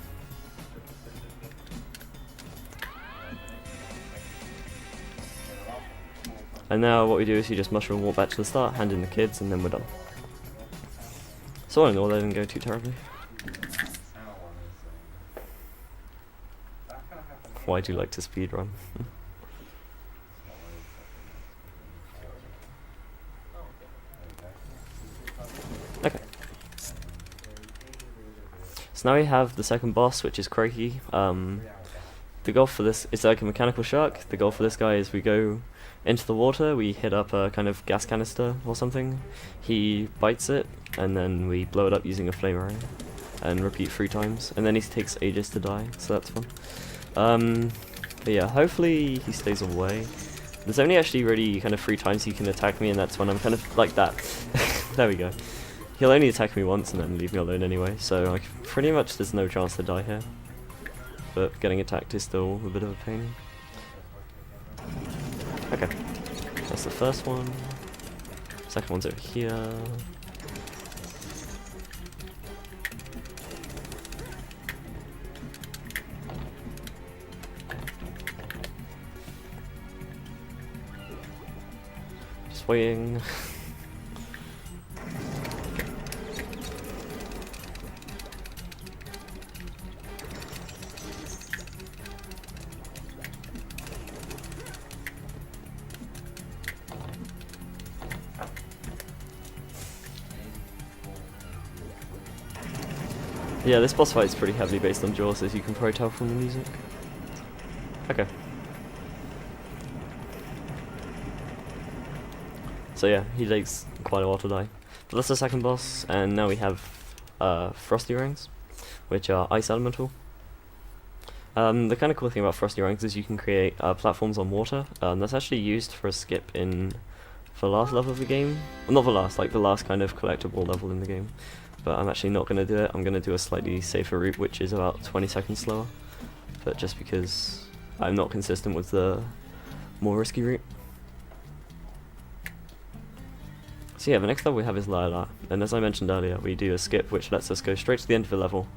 And now what we do is you just mushroom walk back to the start, hand in the kids, and then we're done. So all in all, they didn't go too terribly. Why do you like to speedrun? Okay. So now we have the second boss, which is Croaky. The goal for this is like a mechanical shark. The goal for this guy is we go into the water, we hit up a kind of gas canister or something, he bites it, and then we blow it up using a flame array, and repeat 3 times, and then he takes ages to die, so that's fun. But yeah, hopefully he stays away. There's only actually really kind of 3 times he can attack me, and that's when I'm kind of like that. There we go. He'll only attack me once and then leave me alone anyway, so like, pretty much there's no chance to die here. But getting attacked is still a bit of a pain. Okay, that's the first one. Second one's over here. Just waiting. Yeah, this boss fight is pretty heavily based on Jaws, as you can probably tell from the music. Okay. So yeah, he takes quite a while to die. But that's the second boss, and now we have Frosty Ranks, which are ice elemental. The kind of cool thing about Frosty Ranks is you can create platforms on water. That's actually used for a skip in the last level of the game. Well, not the last, like the last kind of collectible level in the game. But I'm actually not going to do it. I'm going to do a slightly safer route, which is about 20 seconds slower. But just because I'm not consistent with the more risky route. So yeah, the next level we have is Lila, and as I mentioned earlier, we do a skip which lets us go straight to the end of the level,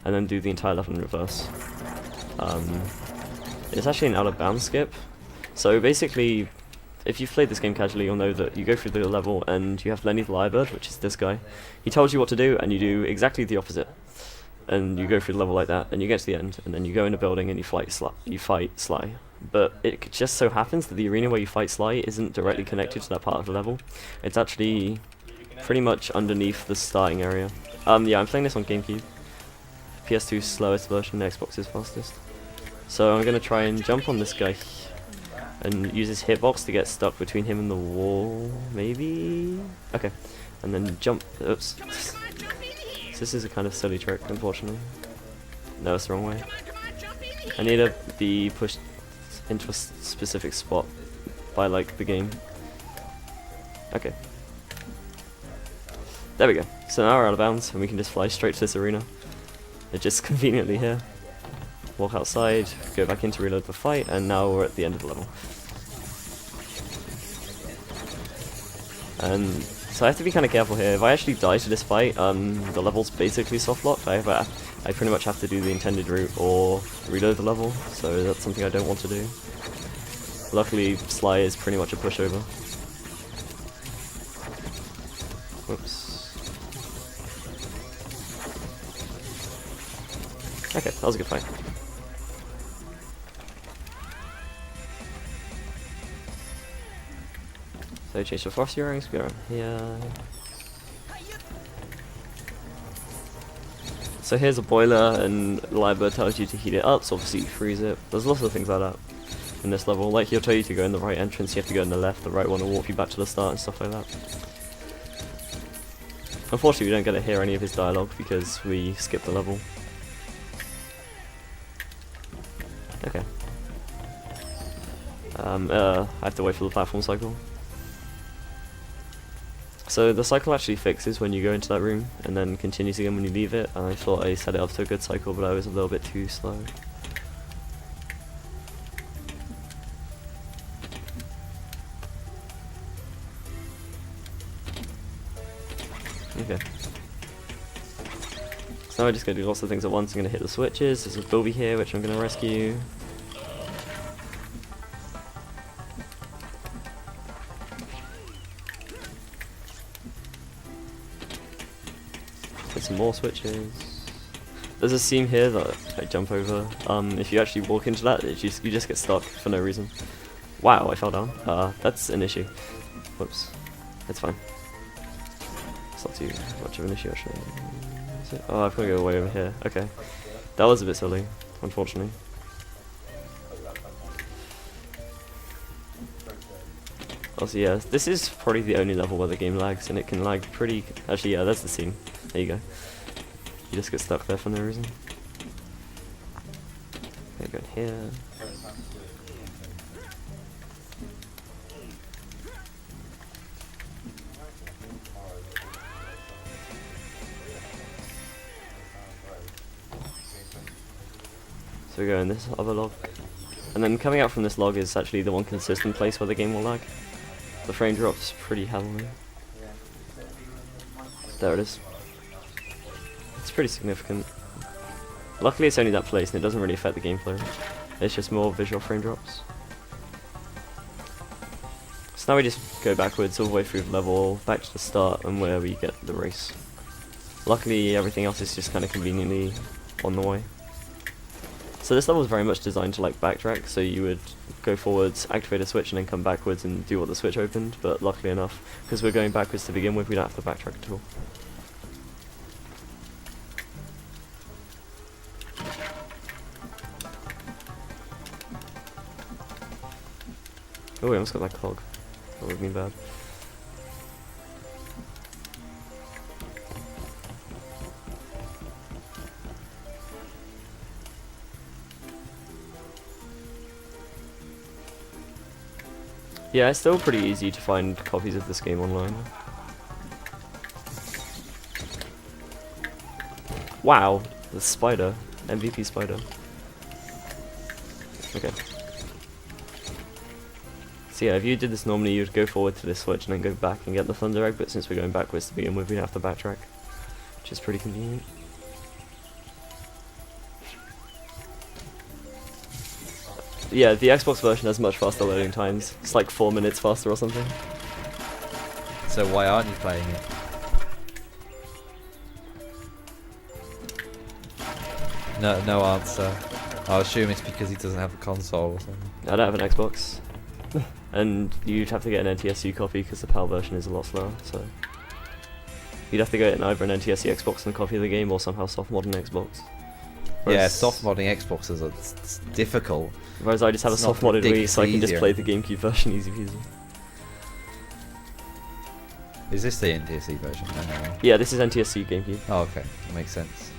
and then do the entire level in reverse. It's actually an out-of-bounds skip, so basically, if you've played this game casually, you'll know that you go through the level and you have Lenny the Lyrebird, which is this guy. He tells you what to do, and you do exactly the opposite. And you go through the level like that, and you get to the end, and then you go in a building and you fight Sly. But it just so happens that the arena where you fight Sly isn't directly connected to that part of the level. It's actually pretty much underneath the starting area. Yeah, I'm playing this on GameCube. PS2's slowest version, Xbox's fastest. So I'm gonna try and jump on this guy and use his hitbox to get stuck between him and the wall, maybe? Okay, and then jump. Oops. So this is a kind of silly trick, unfortunately. No, it's the wrong way. I need to be pushed into a specific spot by, like, the game. Okay. There we go. So now we're out of bounds, and we can just fly straight to this arena. It's just conveniently here. Walk outside, go back in to reload the fight, and now we're at the end of the level. And so I have to be kind of careful here. If I actually die to this fight, the level's basically soft locked. I pretty much have to do the intended route or reload the level, so that's something I don't want to do. Luckily, Sly is pretty much a pushover. Whoops. Okay, that was a good fight. So change the Frosty Ranks, go around here. So here's a boiler, and Lyrebird tells you to heat it up, so obviously you freeze it. There's lots of things like that in this level. Like, he'll tell you to go in the right entrance, you have to go in the left, the right one will walk you back to the start and stuff like that. Unfortunately, we don't get to hear any of his dialogue because we skipped the level. Okay. I have to wait for the platform cycle. So the cycle actually fixes when you go into that room, and then continues again when you leave it. And I thought I set it up to a good cycle, but I was a little bit too slow. Okay. So now I'm just going to do lots of things at once. I'm going to hit the switches. There's a Bilby here, which I'm going to rescue. Hit some more switches. There's a seam here that I jump over. If you actually walk into that, you just get stuck for no reason. Wow, I fell down. That's an issue. Whoops. It's fine. It's not too much of an issue, actually. Is it? Oh, I've got to go way over here. Okay. That was a bit silly, unfortunately. Also, yeah, this is probably the only level where the game lags, and it can lag pretty... Actually, yeah, that's the scene. There you go. You just get stuck there for no reason. Okay, go in here. So we go in this other log. And then coming out from this log is actually the one consistent place where the game will lag. The frame drops pretty heavily. There it is. It's pretty significant. Luckily it's only that place and it doesn't really affect the gameplay. It's just more visual frame drops. So now we just go backwards all the way through the level, back to the start and where we get the race. Luckily everything else is just kind of conveniently on the way. So this level is very much designed to like backtrack, so you would go forwards, activate a switch and then come backwards and do what the switch opened, but luckily enough, because we're going backwards to begin with, we don't have to backtrack at all. Oh, we almost got that clog. That would have been bad. Yeah, it's still pretty easy to find copies of this game online. Wow, the spider. MVP spider. Okay. So yeah, if you did this normally, you'd go forward to this switch and then go back and get the thunder egg, but since we're going backwards to begin with, we have to backtrack, which is pretty convenient. Yeah, the Xbox version has much faster loading times. It's like 4 minutes faster or something. So why aren't you playing it? No answer. I assume it's because he doesn't have a console or something. I don't have an Xbox. And you'd have to get an NTSC copy because the PAL version is a lot slower, so... You'd have to get either an NTSC Xbox and a copy of the game, or somehow soft mod an Xbox. Yeah, soft modding Xboxes are it's difficult. Whereas I just have It's a not soft modded Wii, ridiculously so I can just easier. play the GameCube version easy peasy. Is this the NTSC version? No. Yeah, this is NTSC GameCube. Oh, okay. Makes sense.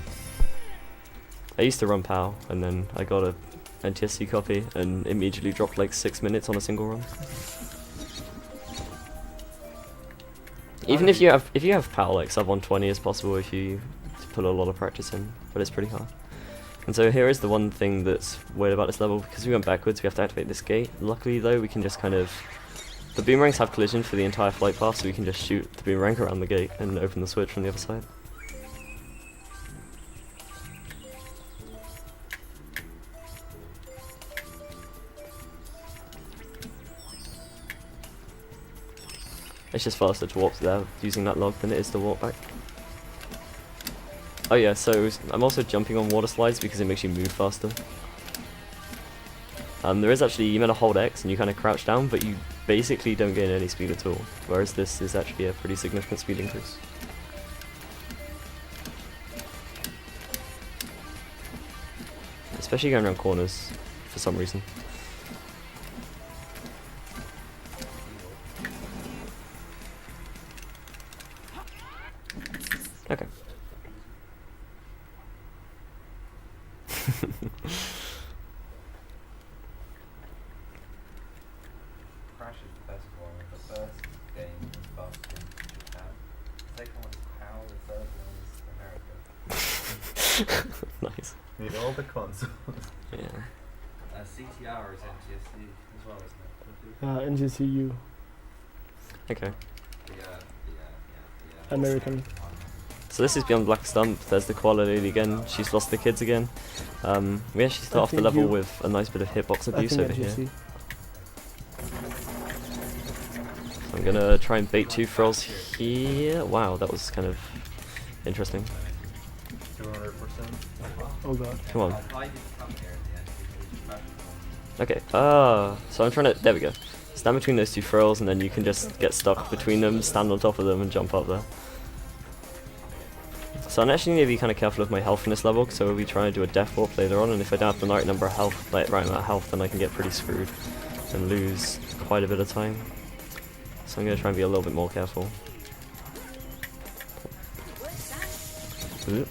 I used to run PAL, and then I got a NTSC copy, and immediately dropped like 6 minutes on a single run. Even if you have PAL, like sub 120 is possible if you put a lot of practice in, but it's pretty hard. And so here is the one thing that's weird about this level, because we went backwards, we have to activate this gate. Luckily though, we can just kind of... The boomerangs have collision for the entire flight path, so we can just shoot the boomerang around the gate and open the switch from the other side. It's just faster to warp there using that log than it is to warp back. Oh yeah, so I'm also jumping on water slides because it makes you move faster. There is actually, you meant to hold X and you kind of crouch down, but you basically don't gain any speed at all, whereas this is actually a pretty significant speed increase. Especially going around corners, for some reason. Okay. Crash is the best one. The first game was faster in Japan. The second one is PAL. The third one is America. Nice. Need all the consoles. Yeah. CTR is NTSC as well, isn't it? NGCU, Okay. American. So this is Beyond Black Stump. There's the koala lady again. She's lost the kids again. We actually start off the think level you- with a nice bit of hitbox I abuse think over here. NGC. I'm gonna try and bait 2 frills here. Wow, that was kind of interesting. 200%. Oh god. Come on. Why did you come here in the end? Because you crashed. Okay. So I'm trying to. There we go. Stand between those 2 frills, and then you can just get stuck between them, stand on top of them, and jump up there. So I'm actually going to be kind of careful with my health in this level, so we'll be trying to do a death warp later on, and if I don't have the right number of health, like right amount of health, then I can get pretty screwed and lose quite a bit of time. So I'm going to try and be a little bit more careful. Oop.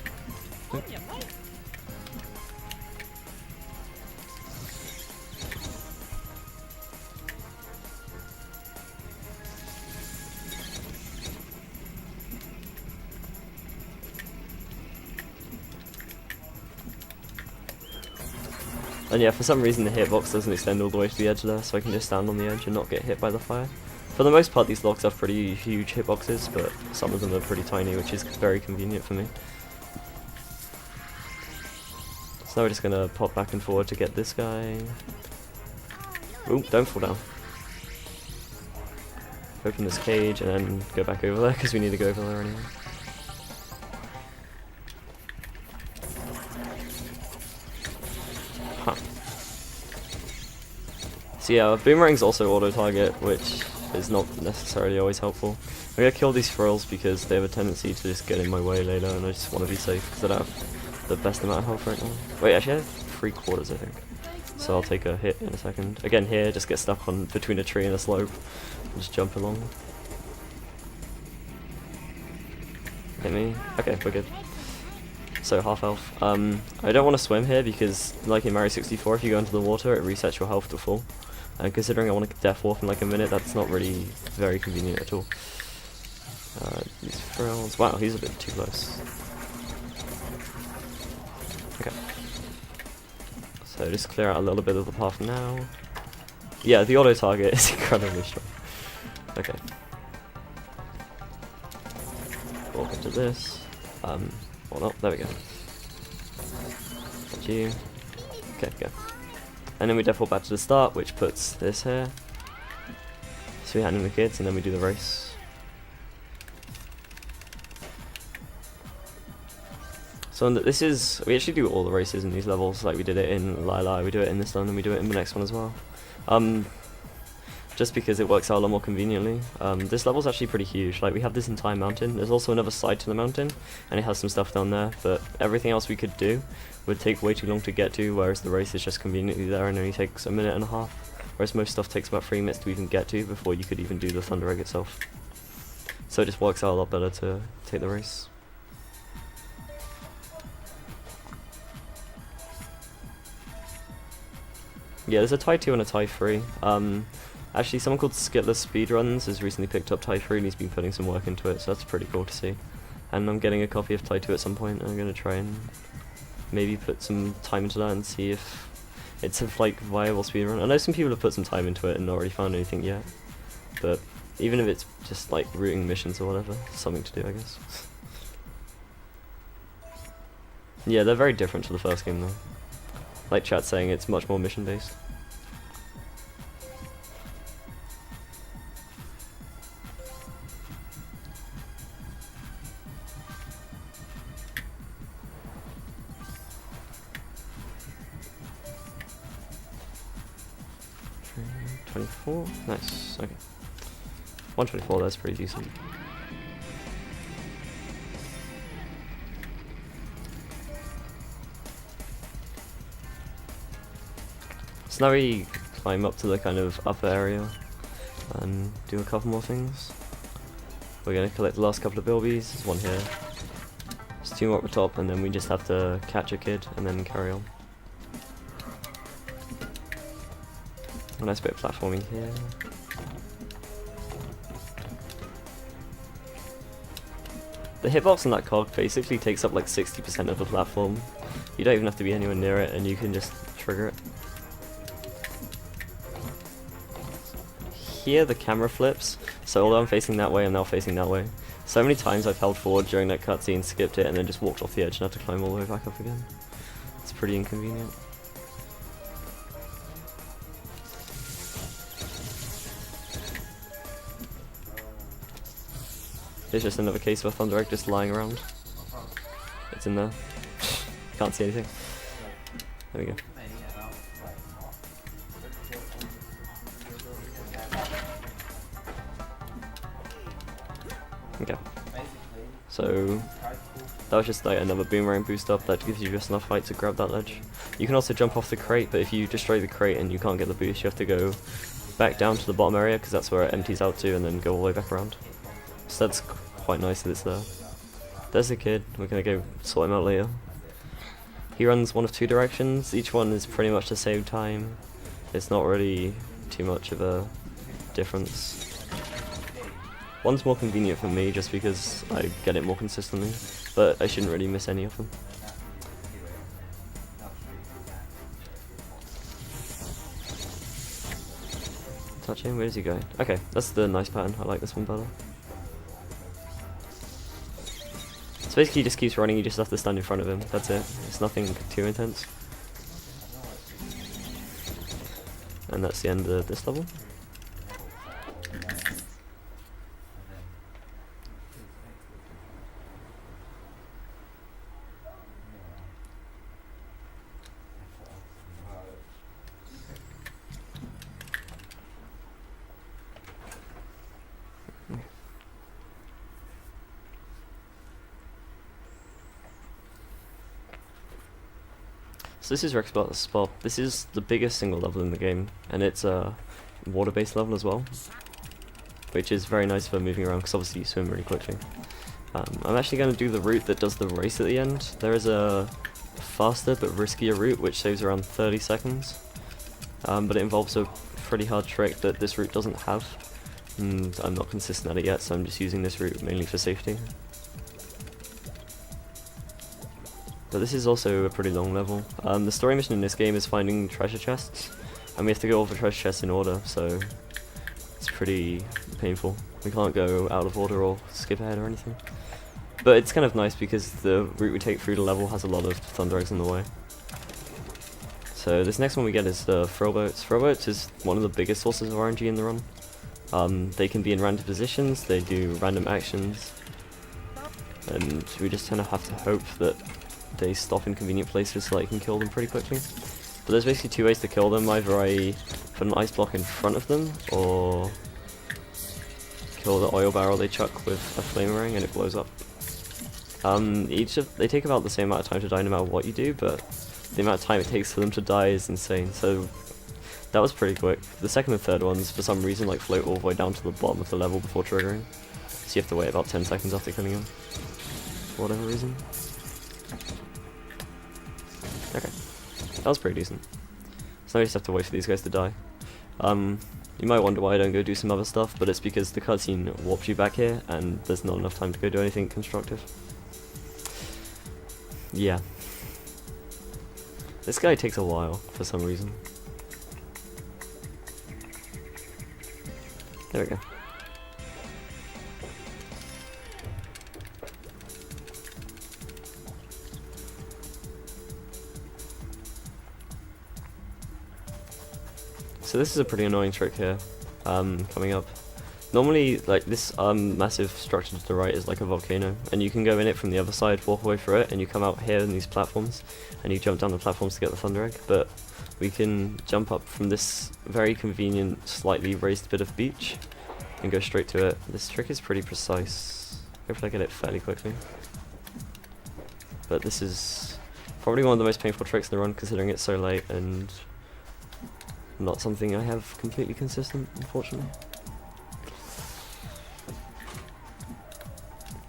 And yeah, for some reason the hitbox doesn't extend all the way to the edge there, so I can just stand on the edge and not get hit by the fire. For the most part, these logs have pretty huge hitboxes, but some of them are pretty tiny, which is very convenient for me. So now we're just gonna pop back and forward to get this guy. Ooh, don't fall down. Open this cage and then go back over there, because we need to go over there anyway. Huh. So yeah, boomerang's also auto-target, which is not necessarily always helpful. I'm gonna kill these frills because they have a tendency to just get in my way later, and I just want to be safe because I don't have the best amount of health right now. Wait, actually I have 3/4, I think. So I'll take a hit in a second. Again here, just get stuck on between a tree and a slope, and just jump along. Hit me. Okay, we're good. So half health. I don't want to swim here because, like in Mario 64, if you go into the water, it resets your health to full. And considering I want to death warp in like a minute, that's not really very convenient at all. These frills, wow, he's a bit too close. Okay. So just clear out a little bit of the path now. Yeah, the auto target is incredibly strong. Okay. Walk into this. Well, no, there we go. Got you. Okay, go. And then we default back to the start, which puts this here. So we hand in the kids, and then we do the race. So this is, we actually do all the races in these levels, like we did it in Lila, we do it in this one, and we do it in the next one as well. Just because it works out a lot more conveniently. This level's actually pretty huge, like we have this entire mountain, there's also another side to the mountain, and it has some stuff down there, but everything else we could do would take way too long to get to, whereas the race is just conveniently there and only takes a minute and a half, whereas most stuff takes about 3 minutes to even get to before you could even do the Thunder Egg itself. So it just works out a lot better to take the race. Yeah, there's a tie 2 and a tie 3. Actually, someone called Skitless Speedruns has recently picked up tie 3 and he's been putting some work into it, so that's pretty cool to see. And I'm getting a copy of tie 2 at some point, and I'm going to try and maybe put some time into that and see if it's a viable speedrun. I know some people have put some time into it and not really found anything yet, but even if it's just like routing missions or whatever, something to do, I guess. Yeah, they're very different to the first game though. Like chat saying, it's much more mission based. $24, nice, okay. 124, that's pretty decent. So now we climb up to the kind of upper area and do a couple more things. We're going to collect the last couple of bilbies, there's one here. There's 2 more up the top, and then we just have to catch a kid and then carry on. A nice bit of platforming here. The hitbox on that cog basically takes up like 60% of the platform. You don't even have to be anywhere near it and you can just trigger it. Here the camera flips, so although I'm facing that way, I'm now facing that way. So many times I've held forward during that cutscene, skipped it, and then just walked off the edge and had to climb all the way back up again. It's pretty inconvenient. It's just another case of a Thunder Egg just lying around. It's in there. Can't see anything. There we go. Okay. So that was just like another boomerang boost up that gives you just enough height to grab that ledge. You can also jump off the crate, but if you destroy the crate and you can't get the boost, you have to go back down to the bottom area because that's where it empties out to, and then go all the way back around. So that's quite nice that it's there. There's a kid, we're gonna go sort him out later. He runs one of 2 directions, each one is pretty much the same time. It's not really too much of a difference. One's more convenient for me just because I get it more consistently, but I shouldn't really miss any of them. Touch him, where's he going? Okay, that's the nice pattern, I like this one better. So basically he just keeps running, you just have to stand in front of him, that's it. It's nothing too intense. And that's the end of this level. So this is Rex Spot. This is the biggest single level in the game, and it's a water-based level as well, which is very nice for moving around because obviously you swim really quickly. I'm actually going to do the route that does the race at the end. There is a faster but riskier route which saves around 30 seconds, but it involves a pretty hard trick that this route doesn't have, and I'm not consistent at it yet, so I'm just using this route mainly for safety. But this is also a pretty long level. The story mission in this game is finding treasure chests, and we have to go over treasure chests in order, so it's pretty painful. We can't go out of order or skip ahead or anything. But it's kind of nice because the route we take through the level has a lot of thunder eggs in the way. So this next one we get is the throw boats. Throw boats is one of the biggest sources of RNG in the run. They can be in random positions, they do random actions, and we just kind of have to hope that they stop in convenient places so that you can kill them pretty quickly. But there's basically two ways to kill them. Either I put an ice block in front of them, or kill the oil barrel they chuck with a flame ring and it blows up. They take about the same amount of time to die no matter what you do, but the amount of time it takes for them to die is insane, so that was pretty quick. The second and third ones, for some reason, like float all the way down to the bottom of the level before triggering, so you have to wait about 10 seconds after killing them, for whatever reason. Okay, that was pretty decent. So now we just have to wait for these guys to die. You might wonder why I don't go do some other stuff, but it's because the cutscene warps you back here, and there's not enough time to go do anything constructive. Yeah. This guy takes a while, for some reason. There we go. So this is a pretty annoying trick here, coming up. Normally, like, this massive structure to the right is like a volcano, and you can go in it from the other side, walk away through it, and you come out here in these platforms, and you jump down the platforms to get the thunder egg, but we can jump up from this very convenient, slightly raised bit of beach, and go straight to it. This trick is pretty precise. Hopefully I get it fairly quickly. But this is probably one of the most painful tricks in the run, considering it's so late, and not something I have completely consistent, unfortunately.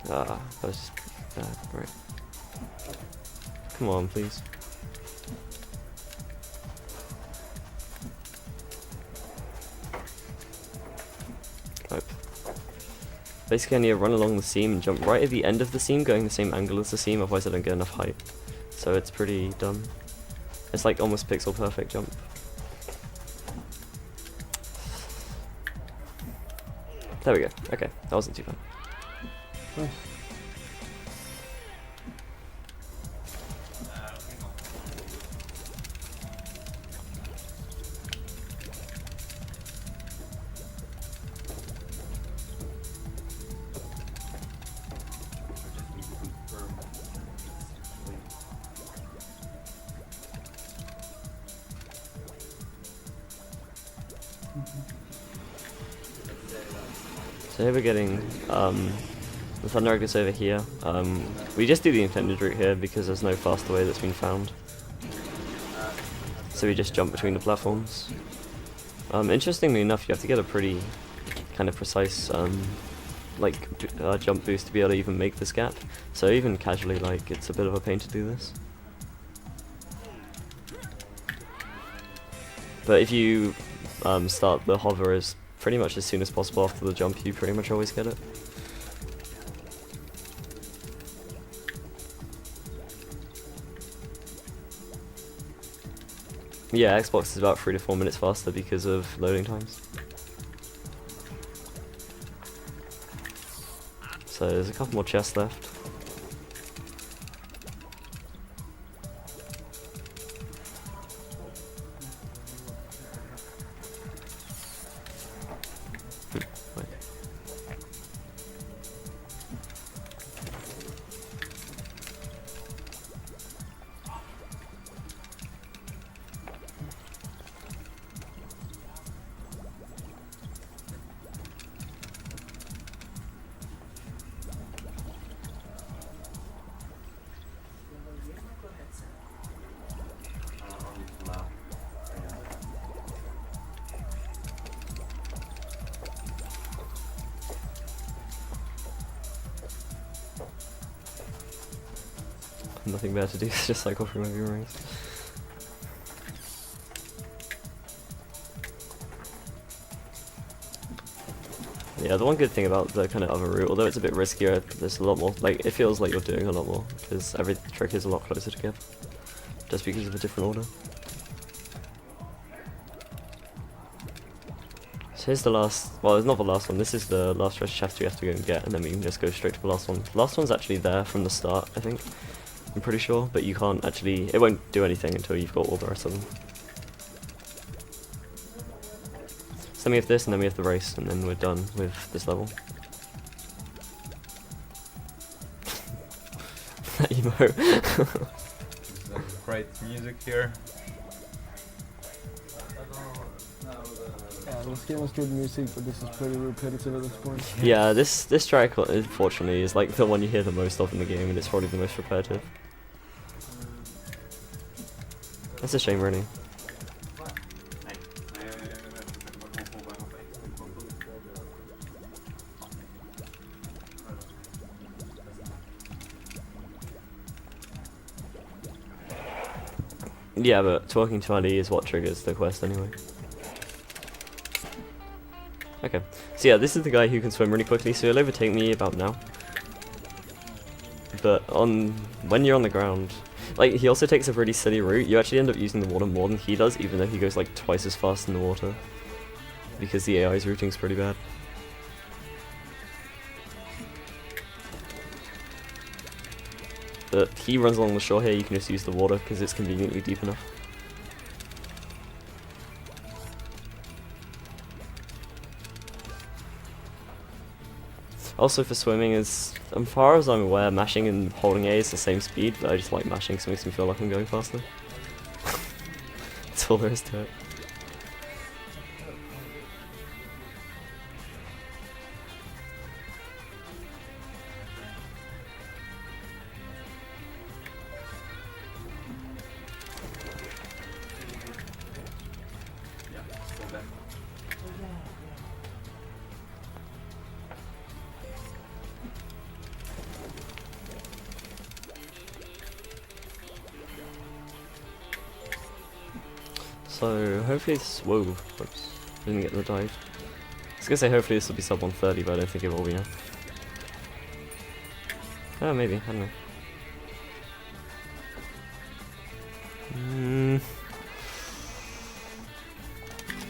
That was just bad, right. Come on, please. Nope. Basically I need to run along the seam and jump right at the end of the seam, going the same angle as the seam, otherwise I don't get enough height. So it's pretty dumb. It's like almost pixel perfect jump. There we go. Okay, that wasn't too bad. Nice. So here we're getting the thunder egg is over here. We just do the intended route here because there's no faster way that's been found. So we just jump between the platforms. Interestingly enough, you have to get a pretty kind of precise jump boost to be able to even make this gap. So even casually, like, it's a bit of a pain to do this. But if you start the hover as pretty much as soon as possible after the jump, you pretty much always get it. Yeah, Xbox is about 3 to 4 minutes faster because of loading times. So there's a couple more chests left. Wait. Nothing bad to do, just cycle through my view rings. Yeah, the one good thing about the kind of other route, although it's a bit riskier, there's a lot more, like, it feels like you're doing a lot more, because every trick is a lot closer together, just because of a different order. So here's the last, well, it's not the last one, this is the last treasure chest we have to go and get, and then we can just go straight to the last one. The last one's actually there from the start, I think, I'm pretty sure, but you can't actually, it won't do anything until you've got all the rest of them. So then we have this, and then we have the race, and then we're done with this level. That emo. There's great music here. Yeah, this game has good music, but this is pretty repetitive at this point. Yeah, this track, unfortunately, is like the one you hear the most of in the game, and it's probably the most repetitive. That's a shame, really. Yeah, but talking to Ali is what triggers the quest anyway. Okay, so yeah, this is the guy who can swim really quickly, so he'll overtake me about now. But when you're on the ground, like, he also takes a pretty silly route. You actually end up using the water more than he does, even though he goes like twice as fast in the water. Because the AI's routing's pretty bad. But he runs along the shore here, you can just use the water because it's conveniently deep enough. Also for swimming, as far as I'm aware, mashing and holding A is the same speed, but I just like mashing because it makes me feel like I'm going faster. That's all there is to it. So hopefully this, whoa, whoops, didn't get the dive. I was gonna say hopefully this will be sub 130, but I don't think it will be now. Oh, maybe, I don't know.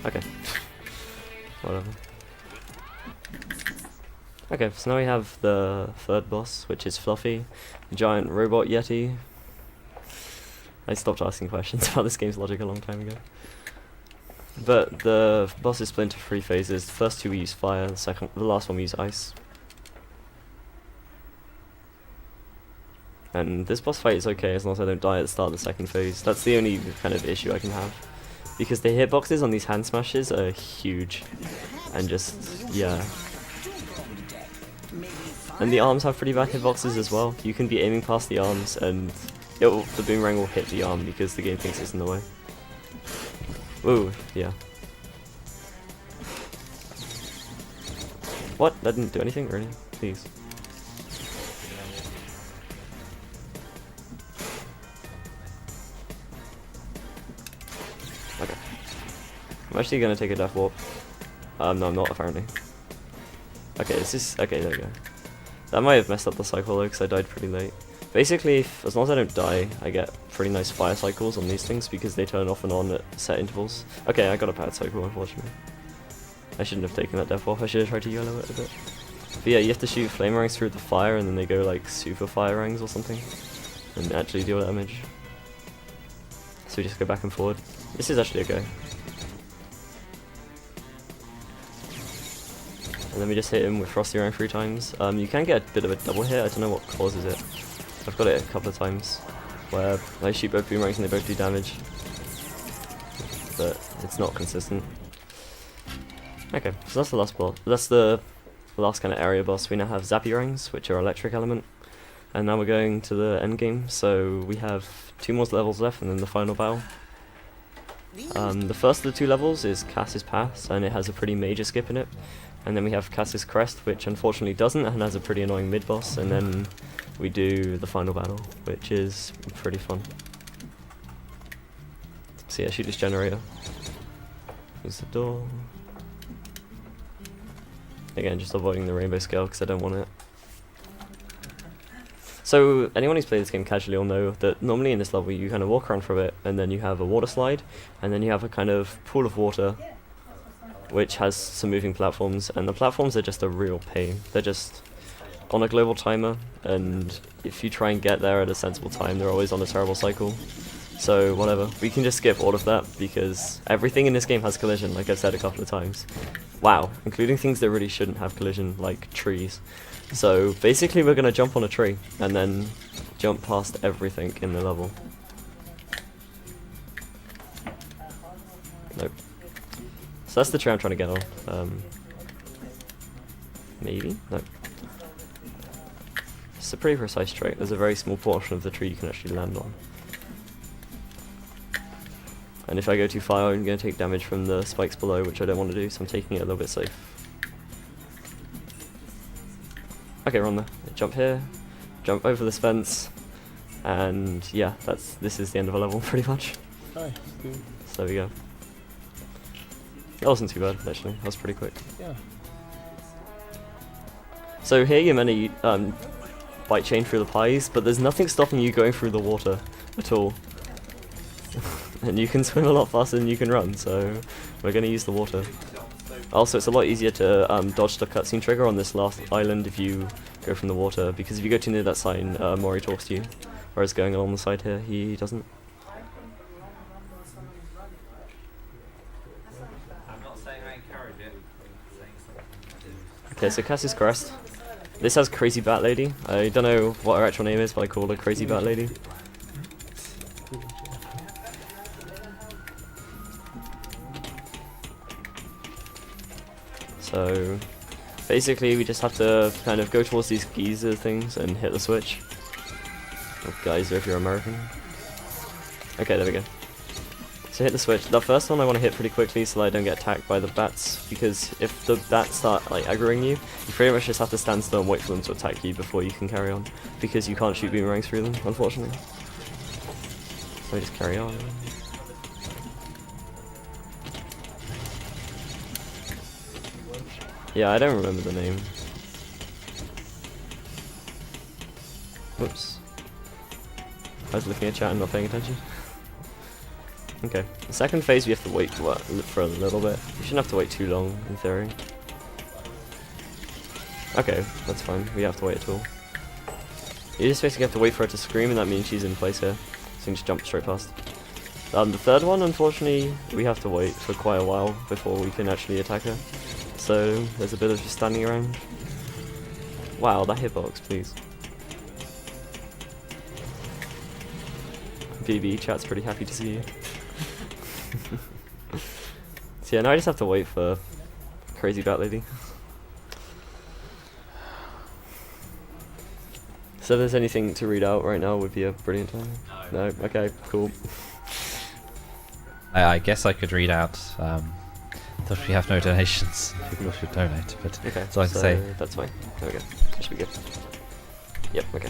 Okay. Whatever. Okay, so now we have the third boss, which is Fluffy, the giant robot yeti. I stopped asking questions about this game's logic a long time ago. But the boss is split into 3 phases. The first 2 we use fire, the last one we use ice. And this boss fight is okay as long as I don't die at the start of the second phase. That's the only kind of issue I can have. Because the hitboxes on these hand smashes are huge. And just, yeah. And the arms have pretty bad hitboxes as well. You can be aiming past the arms and the boomerang will hit the arm because the game thinks it's in the way. Ooh, yeah. What? That didn't do anything, really? Please. Okay. I'm actually gonna take a death warp. No, I'm not, apparently. Okay, this is... okay, there we go. That might have messed up the cycle though, because I died pretty late. Basically, as long as I don't die, I get pretty nice fire cycles on these things because they turn off and on at set intervals. Okay, I got a bad cycle, unfortunately. I shouldn't have taken that death off, I should have tried to yellow it a bit. But yeah, you have to shoot flame rangs through the fire and then they go like super fire rangs or something. And actually deal damage. So we just go back and forward. This is actually okay. And then we just hit him with Frosty Rang 3 times. You can get a bit of a double hit, I don't know what causes it. I've got it a couple of times, where I shoot both boomerangs and they both do damage. But it's not consistent. Okay, so that's the last boss. That's the last kind of area boss. We now have Zappy Rangs, which are electric element. And now we're going to the end game, so we have 2 more levels left and then the final battle. The first of the 2 levels is Cass's Pass, and it has a pretty major skip in it. And then we have Cass's Crest, which unfortunately doesn't, and has a pretty annoying mid-boss, and then we do the final battle, which is pretty fun. So yeah, shoot this generator. Here's the door. Again, just avoiding the rainbow scale because I don't want it. So anyone who's played this game casually will know that normally in this level you kind of walk around for a bit, and then you have a water slide, and then you have a kind of pool of water which has some moving platforms, and the platforms are just a real pain. They're just on a global timer, and if you try and get there at a sensible time, they're always on a terrible cycle. So whatever, we can just skip all of that because everything in this game has collision, like I've said a couple of times. Wow, including things that really shouldn't have collision, like trees. So basically we're going to jump on a tree and then jump past everything in the level. Nope. So that's the tree I'm trying to get on. Maybe? No. It's a pretty precise tree. There's a very small portion of the tree you can actually land on. And if I go too far, I'm going to take damage from the spikes below, which I don't want to do, so I'm taking it a little bit safe. Okay, we're on there. Jump here, jump over this fence, and yeah, this is the end of a level, pretty much. Nice, dude. So there we go. That wasn't too bad, actually. That was pretty quick. Yeah. So here you're meant to bike chain through the pies, but there's nothing stopping you going through the water at all. And you can swim a lot faster than you can run, so we're going to use the water. Also, it's a lot easier to dodge the cutscene trigger on this last island if you go from the water, because if you go too near that sign, Mori talks to you, whereas going along the side here, he doesn't. I'm not saying I encourage it, I'm saying something to do. Okay, so Cass's Crest. This has Crazy Bat Lady. I don't know what her actual name is, but I call her Crazy Bat Lady. So basically we just have to kind of go towards these geyser things and hit the switch. Or geyser if you're American. Okay, there we go. So hit the switch. The first one I want to hit pretty quickly so that I don't get attacked by the bats, because if the bats start like aggroing you, you pretty much just have to stand still and wait for them to attack you before you can carry on, because you can't shoot boomerangs through them, unfortunately. So we just carry on. Yeah, I don't remember the name. Whoops. I was looking at chat and not paying attention. Okay. The second phase we have to wait for a little bit. We shouldn't have to wait too long, in theory. Okay, that's fine. We don't have to wait at all. You just basically have to wait for her to scream, and that means she's in place here. So you can just jump straight past. The third one, unfortunately, we have to wait for quite a while before we can actually attack her. So there's a bit of just standing around. Wow, that hitbox, please. BB, chat's pretty happy to see you. So yeah, now I just have to wait for Crazy Bat Lady. So if there's anything to read out right now, would be a brilliant time. No? Okay, cool. I guess I could read out that we have no donations. People should donate, but Okay, that's all I can say. that's fine. There we go. That should be good. Yep, okay.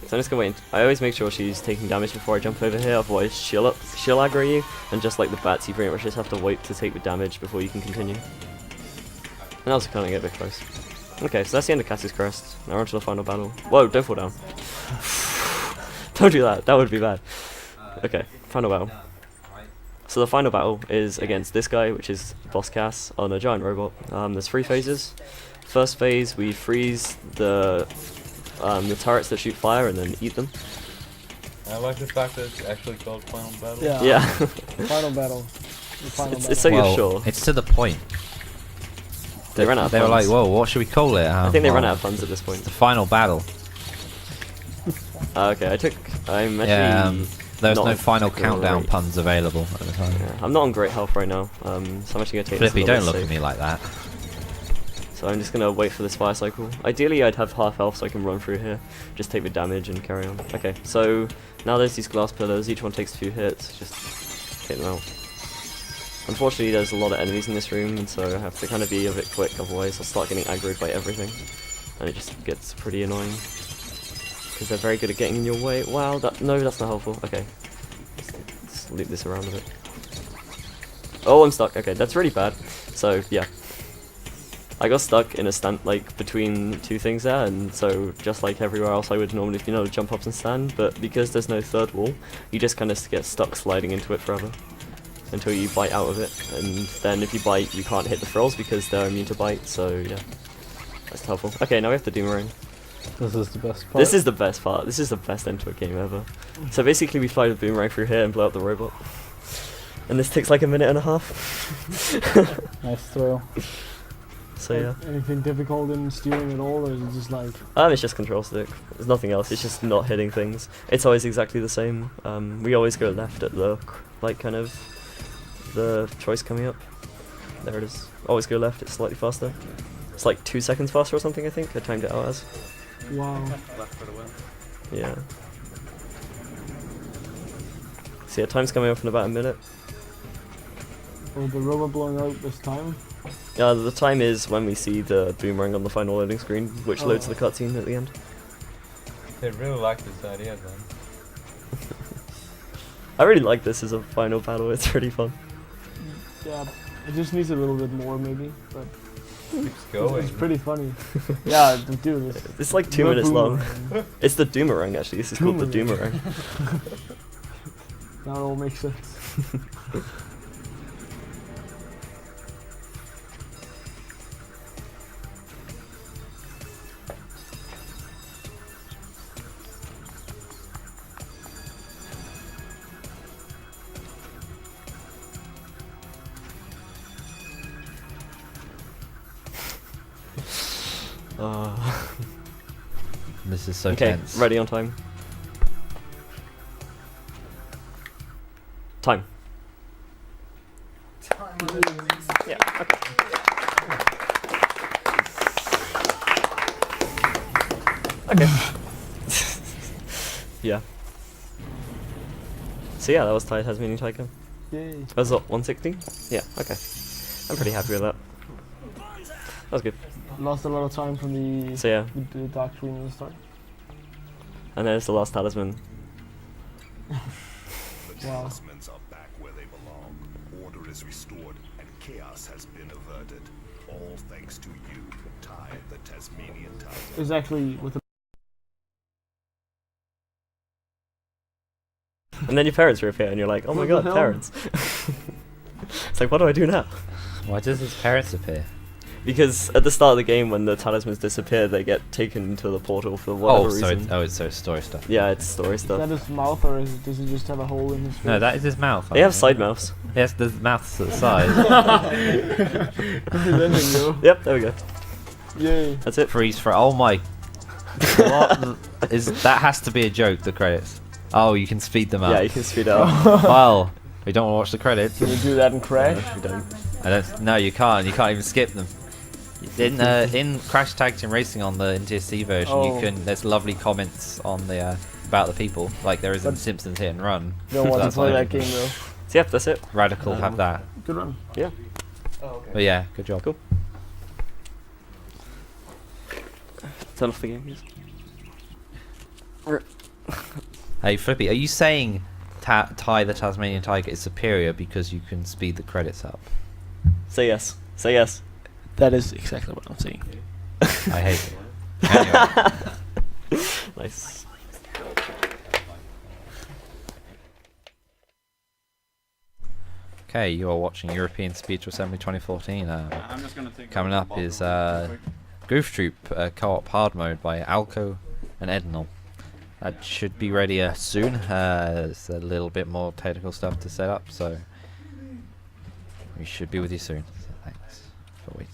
So I'm just gonna wait. I always make sure she's taking damage before I jump over here, otherwise she'll aggro you, and just like the bats, you pretty much just have to wait to take the damage before you can continue. And also kind of get a bit close. Okay, so that's the end of Cass's Crest. Now we're on to the final battle. Whoa, don't fall down. Don't do that, that would be bad. Okay, final battle. So the final battle is against this guy, which is Boss Cass on a giant robot. There's 3 phases. First phase, we freeze the turrets that shoot fire and then eat them. I like the fact that it's actually called Final Battle. Yeah. Yeah. Final battle. The final battle. It's so you're sure. It's to the point. They ran out of They were funds. like, whoa, what should we call it? I think they well, ran out of funds at this point. The final battle. Okay, I'm actually... Yeah, there was not no final great. countdown puns available at the time. Yeah, I'm not on great health right now, so I'm actually going to take Flippy, this a don't little look bit at safe. me like that. So I'm just going to wait for this fire cycle. Ideally I'd have half health so I can run through here, just take the damage and carry on. Okay, so now there's these glass pillars, each one takes a few hits, just take them out. Unfortunately there's a lot of enemies in this room, and so I have to kind of be a bit quick, otherwise I'll start getting aggroed by everything. And it just gets pretty annoying. Because they're very good at getting in your way. Wow, no, that's not helpful. Okay. Just loop this around a bit. Oh, I'm stuck. Okay, that's really bad. So, yeah. I got stuck in a stand, like, between two things there, and so just like everywhere else I would normally, you know, jump up and stand, but because there's no third wall, you just kind of get stuck sliding into it forever until you bite out of it, and then if you bite, you can't hit the frills because they're immune to bite, so yeah, that's helpful. Okay, now we have the Doomerang. This is the best part. This is the best part. This is the best end to a game ever. So basically we fly the Boomerang through here and blow up the robot. And this takes like a minute and a half. Nice throw. So yeah. Anything difficult in steering at all, or is it just like... It's just control stick. There's nothing else. It's just not hitting things. It's always exactly the same. We always go left at the, like, kind of the choice coming up. There it is. Always go left. It's slightly faster. It's like 2 seconds faster or something, I think. I timed it out as. Wow. Left for the win. Yeah. So yeah, time's coming up in about a minute. Oh, the robot blowing out this time? Yeah, the time is when we see the Boomerang on the final loading screen, which loads the cutscene at the end. They really like this idea then. I really like this as a final battle. It's pretty fun. Yeah, it just needs a little bit more maybe, but Keeps going. it's pretty funny. Yeah, dude, It's like 2 the minutes long. Boomerang. It's the Doomerang actually. This is called the Doomerang. Doomerang. Now it all makes sense. This is so Okay, tense. ready on time. Time. Yeah. Okay. Yeah. So yeah, that was Tasmanian Tiger. Yay. Was it 160? Yeah. Okay. I'm pretty happy with that. That was good. Lost a lot of time from the, So yeah, the dark screen at the start. and then it's the last talisman. Wow. Talismans are back where they belong. Order is restored and chaos has been averted. All thanks to you, Ty the Tasmanian Tiger. It's actually with the... And then your parents reappear, and you're like, oh my What the god, hell? parents. It's like, what do I do now? Why does his parents appear? Because at the start of the game, when the talismans disappear, they get taken to the portal for whatever reason. It's story stuff. Yeah, it's story Is stuff. that his mouth, or does he just have a hole in his face? No, that is his mouth. They have side mouths. Yes, the mouth's at the side. There you go. Yep, there we go. Yay. That's it. Freeze for. Oh my. What is that? Has to be a joke. The credits. Oh, you can speed them up. Yeah, you can speed up. Well, we don't want to watch the credits. Can you do that in Crash? We don't. I don't. No, you can't. You can't even skip them. In Crash Tag Team Racing on the NTSC version, Oh. you can. There's lovely comments on the about the people, like there is in But- Simpsons Hit and Run. Don't want to That's play like- that game though. So yep, that's it. Radical have that. Good run. Yeah. Oh, okay. But yeah, good job. Cool. Turn off the game, yes. Hey Flippy, are you saying Ty the Tasmanian Tiger is superior because you can speed the credits up? Say yes. Say yes. That is exactly what I'm saying. I hate it. Anyway. Nice. Okay, you are watching European Speech Assembly 2014. I'm just gonna take Coming up is Goof Troop Co-op Hard Mode by Alco and Ednal. That should be ready soon. There's a little bit more technical stuff to set up, so we should be with you soon. So thanks for waiting.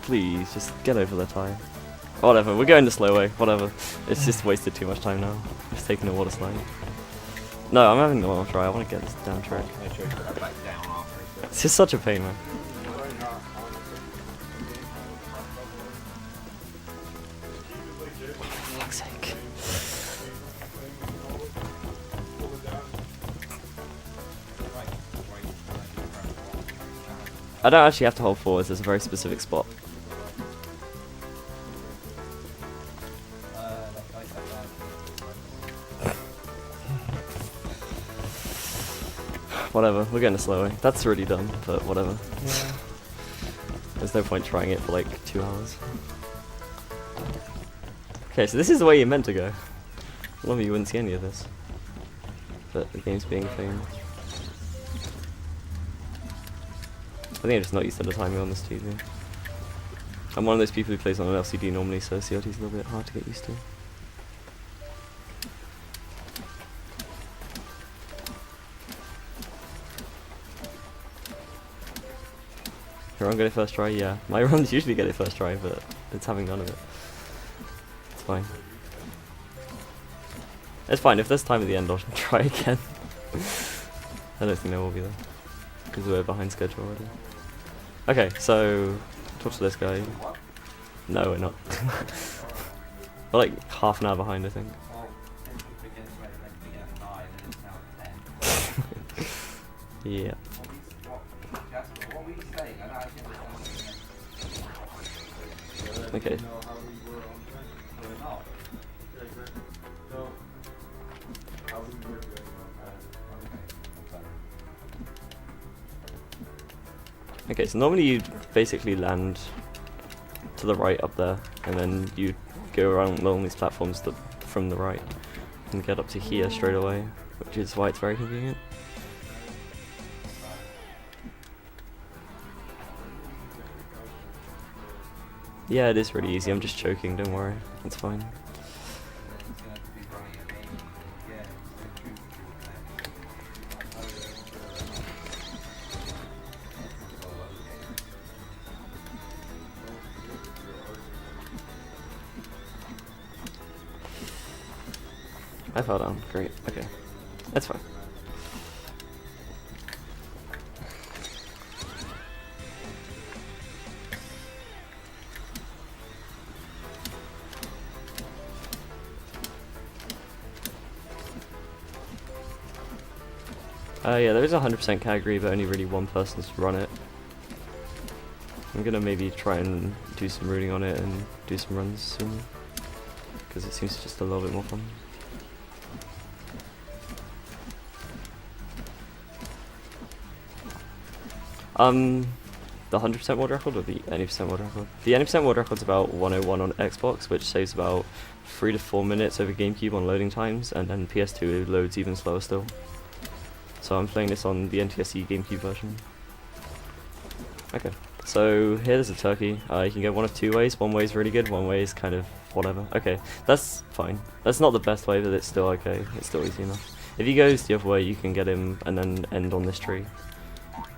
Please, just get over the time. Whatever, we're going the slow way, whatever. It's just wasted too much time now. Just taking a water slide. No, I'm having the one try, I want to get this damn trick. It's just such a pain, man. For fuck's sake. I don't actually have to hold forwards, there's a very specific spot. Whatever, we're getting a slow way. That's really dumb, but whatever. Yeah. There's no point trying it for like 2 hours. Okay, so this is the way you're meant to go. Normally you wouldn't see any of this. But the game's being a thing. I think I'm just not used to the timing on this TV. I'm one of those people who plays on an LCD normally, so CRT is a little bit hard to get used to. Your run get it first try? Yeah. My runs usually get it first try, but it's having none of it. It's fine. It's fine, if there's time at the end I'll try again. I don't think there will be though, because we're behind schedule already. Okay, so talk to this guy. No, we're not. We're like half an hour behind, I think. Yeah. Okay. Okay, so normally you basically land to the right up there, and then you go around along these platforms from the right and get up to here straight away, which is why it's very convenient. Yeah, it is really easy, I'm just choking, don't worry, it's fine. I fell down, great, okay. That's fine. Yeah, there is a 100% category, but only really one person's run it. I'm gonna maybe try and do some rooting on it and do some runs soon, because it seems just a little bit more fun. The 100% world record or the any percent world record? The any percent world record's about 101 on Xbox, which saves about 3 to 4 minutes over GameCube on loading times, and then PS2 loads even slower still. So I'm playing this on the NTSC GameCube version. Okay, so here's a turkey. You can get one of 2 ways. One way is really good, one way is kind of whatever. Okay, that's fine. That's not the best way, but it's still okay. It's still easy enough. If he goes the other way, you can get him and then end on this tree,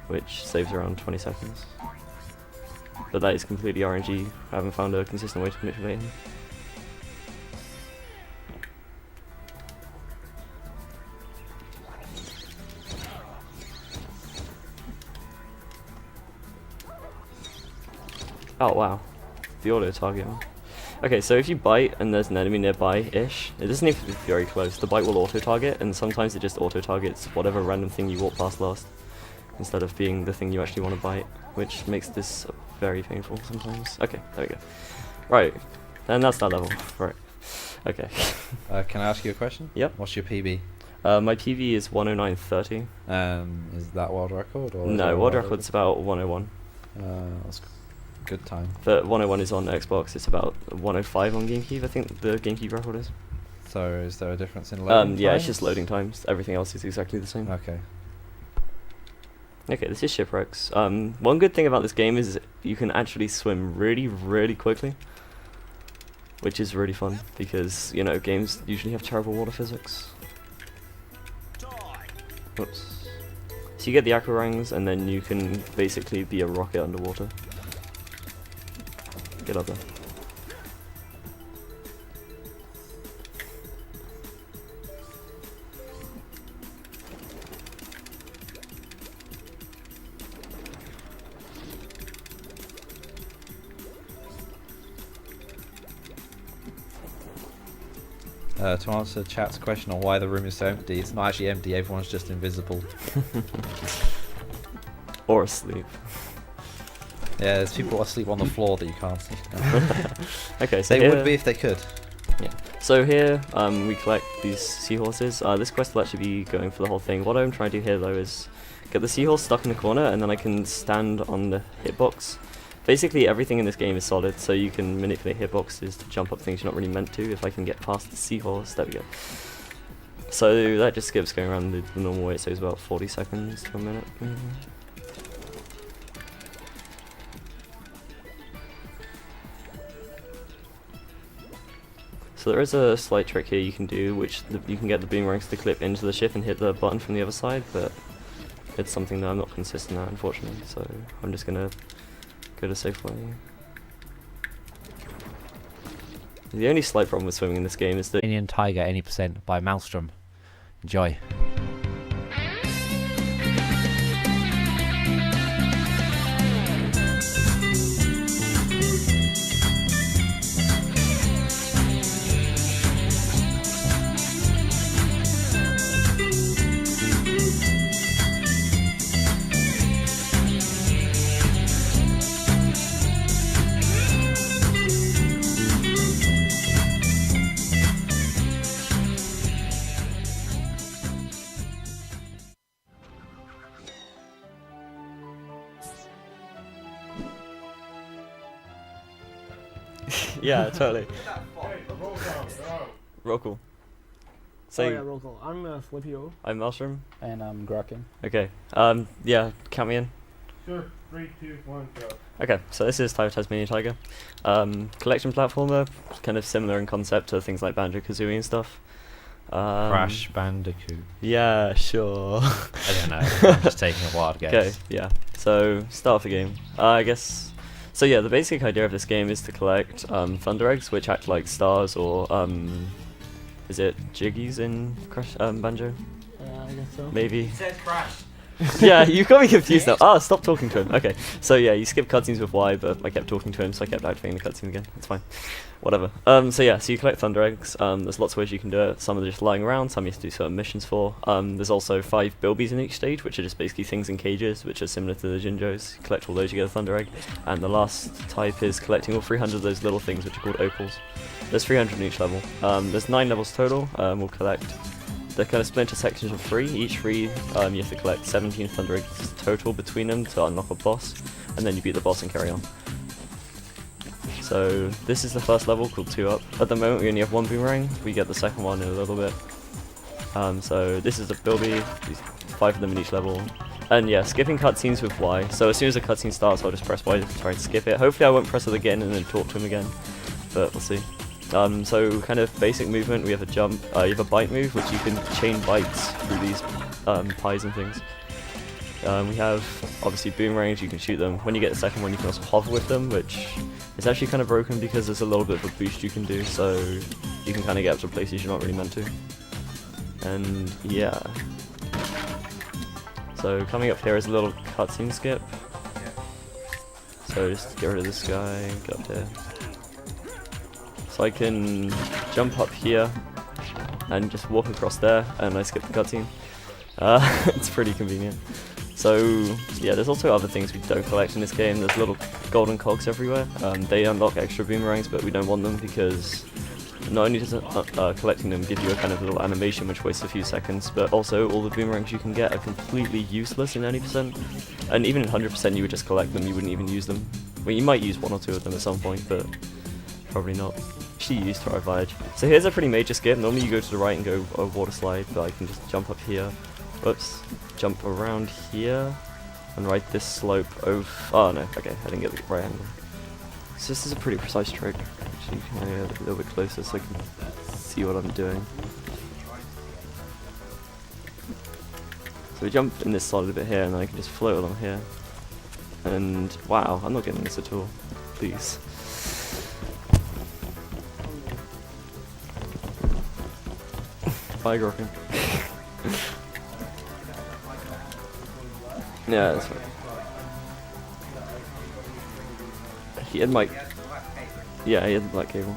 which saves around 20 seconds. But that is completely RNG. I haven't found a consistent way to manipulate him. Oh wow, the auto target one. Okay, so if you bite and there's an enemy nearby-ish, it doesn't need to be very close. The bite will auto target, and sometimes it just auto targets whatever random thing you walk past last, instead of being the thing you actually want to bite, which makes this very painful sometimes. Okay, there we go. Right, and that's that level. Right. Okay. Can I ask you a question? Yep. What's your PB? My PV is 109.30. Is that world record? Or is No, that world record's about 101. That's good time. But 101 is on Xbox, it's about 105 on GameCube, I think the GameCube record is. So is there a difference in loading Yeah, times? it's just loading times. Everything else is exactly the same. Okay. Okay, this is Shipwrecks. One good thing about this game is you can actually swim really, really quickly, which is really fun, because, you know, games usually have terrible water physics. Oops. So you get the aquarangs, and then you can basically be a rocket underwater. Get up there. To answer chat's question on why the room is so empty, it's not actually empty, everyone's just invisible. Or asleep. Yeah, there's people asleep on the floor that you can't see. Okay, so They here, would be if they could. So here, we collect these seahorses. This quest will actually be going for the whole thing. What I'm trying to do here, though, is get the seahorse stuck in the corner, and then I can stand on the hitbox. Basically, everything in this game is solid, so you can manipulate hitboxes to jump up things you're not really meant to. If I can get past the seahorse, there we go. So that just skips going around the normal way, so it's about 40 seconds to a minute. So there is a slight trick here you can do, which you can get the boomerangs to clip into the ship and hit the button from the other side, but it's something that I'm not consistent at, unfortunately, so I'm just gonna go to safe way. The only slight problem with swimming in this game is that Tasmanian Tiger any percent by MLSTRM. Enjoy. yeah, totally. Roll call. So, Say, oh yeah, roll call. I'm Flippy O. I'm Maelstrom. And I'm Graken. Okay. Yeah, count me in. Sure. 3, 2, 1, go. Okay, so this is Tasmanian Tiger. Collection platformer, kind of similar in concept to things like Banjo-Kazooie and stuff. Crash Bandicoot. Yeah, sure. I don't know. I'm just taking a wild guess. Okay, yeah. So, start of the game. I guess... So yeah, the basic idea of this game is to collect Thunder Eggs, which act like stars, or is it Jiggies in Crash Banjo? I guess so. Maybe. It says crash. Yeah, you got me confused now. Ah, stop talking to him. Okay, so yeah, you skip cutscenes with Y, but I kept talking to him, so I kept activating the cutscene again. It's fine. Whatever. So yeah, so you collect Thunder Eggs. There's lots of ways you can do it. Some are just lying around, some you have to do certain missions for. There's also 5 bilbies in each stage, which are just basically things in cages, which are similar to the Jinjos. You collect all those, you get a Thunder Egg. And the last type is collecting all 300 of those little things, which are called opals. There's 300 in each level. There's 9 levels total. We'll collect... They're kind of split into sections of 3. Each 3, you have to collect 17 Thunder Eggs total between them to unlock a boss, and then you beat the boss and carry on. So this is the first level called 2 Up. At the moment we only have 1 boomerang. We get the second one in a little bit. So this is the bilby. 5 of them in each level. And yeah, skipping cutscenes with Y. So as soon as the cutscene starts, I'll just press Y to try and skip it. Hopefully I won't press it again and then talk to him again, but we'll see. So kind of basic movement, we have a jump, you have a bite move, which you can chain bites through these pies and things. We have obviously boomerangs, you can shoot them. When you get the second one you can also hover with them, which is actually kind of broken because there's a little bit of a boost you can do, so you can kind of get up to places you're not really meant to. And yeah. So coming up here is a little cutscene skip. So just get rid of this guy, get up here. So I can jump up here and just walk across there, and I skip the cutscene. It's pretty convenient. So yeah, there's also other things we don't collect in this game. There's little golden cogs everywhere. They unlock extra boomerangs, but we don't want them because not only does collecting them give you a kind of little animation which wastes a few seconds, but also all the boomerangs you can get are completely useless in 90%. And even in 100% you would just collect them, you wouldn't even use them. Well, you might use 1 or 2 of them at some point, but probably not. Actually used to our edge. So here's a pretty major skip. Normally you go to the right and go a water slide, but I can just jump up here. Whoops. Jump around here and ride this slope over. Oh no, okay, I didn't get the right angle. So this is a pretty precise trick. Actually, can I get a little bit closer so I can see what I'm doing. So we jump in this solid bit here, and then I can just float along here. And wow, I'm not getting this at all. Please. Bye, Gorkin. Yeah, that's fine. He had my... Yeah, he had the black cable.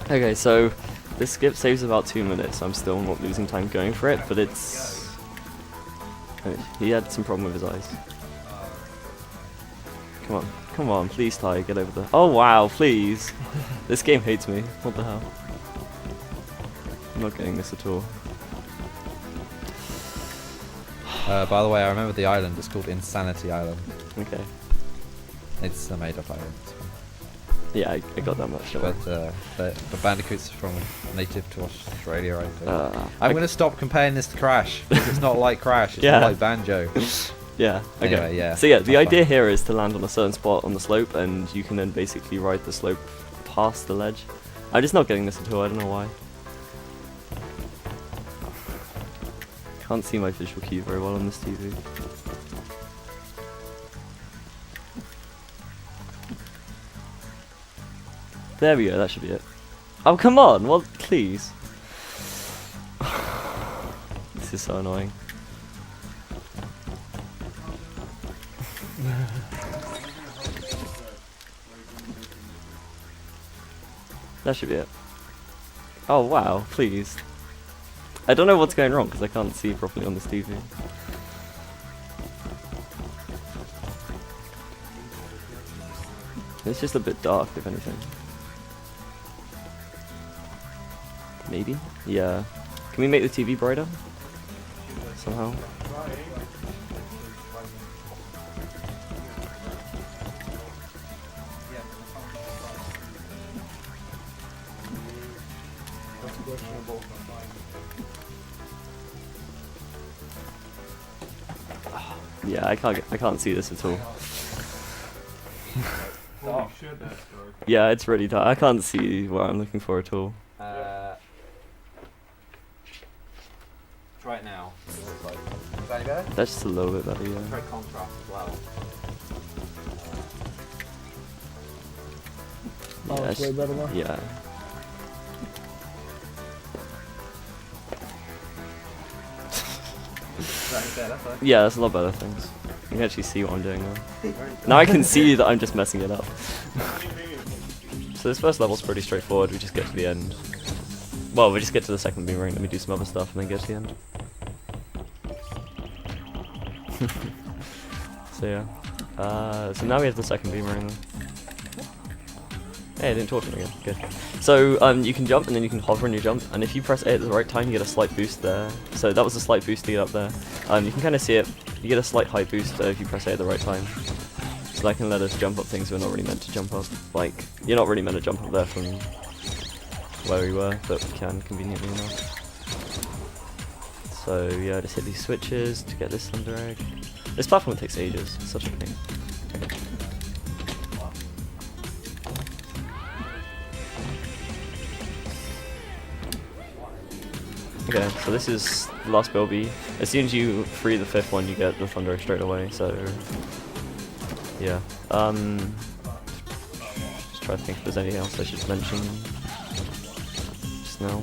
Okay, so This skip saves about 2 minutes. I'm still not losing time going for it, but it's... he had some problem with his eyes. Come on, please Ty, get over there. Oh wow, please! This game hates me. What the hell? I'm not getting this at all. By the way, I remember the island. It's called Insanity Island. Okay. It's a made-up island. Yeah, I got that much. But the bandicoots from native to Australia, I think. I'm I- going to stop comparing this to Crash, because it's not like Crash, it's Yeah. not like Banjo. Yeah, okay. Anyway, yeah, So yeah, the that's idea fine. here is to land on a certain spot on the slope, and you can then basically ride the slope past the ledge. I'm just not getting this at all, I don't know why. Can't see my visual cue very well on this TV. There we go, that should be it. Oh, come on! Well, please. This is so annoying. That should be it. Oh wow, please. I don't know what's going wrong because I can't see properly on this TV. It's just a bit dark, if anything. Maybe? Yeah. Can we make the TV brighter? Somehow? Yeah, I can't see this at all. Holy shit, that's dark. Yeah, it's really dark. I can't see what I'm looking for at all. Right now, it looks like. Is that any better? That's just a little bit better, yeah. Very contrast as well. Oh, Yeah, it's way better now. yeah. Is that any better? Sorry? Yeah, that's a lot better things. You can actually see what I'm doing now. Now I can see that I'm just messing it up. So this first level's pretty straightforward, we just get to the end. Well, we just get to the second boomerang, then we do some other stuff, and then get to the end. So yeah. So now we have the second boomerang. Hey, I didn't talk to him again. Good. So you can jump, and then you can hover and you jump, and if you press A at the right time, you get a slight boost there. So that was a slight boost to get up there. You can kind of see it. You get a slight height boost if you press A at the right time. So that can let us jump up things we're not really meant to jump up. Like, you're not really meant to jump up there from where we were, but we can, conveniently enough. So yeah, just hit these switches to get this Thunder Egg. This platform takes ages, it's such a pain. Okay, so this is the last Bilby. As soon as you free the fifth one, you get the Thunder Egg straight away, so... yeah. Just try to think if there's anything else I should mention just now.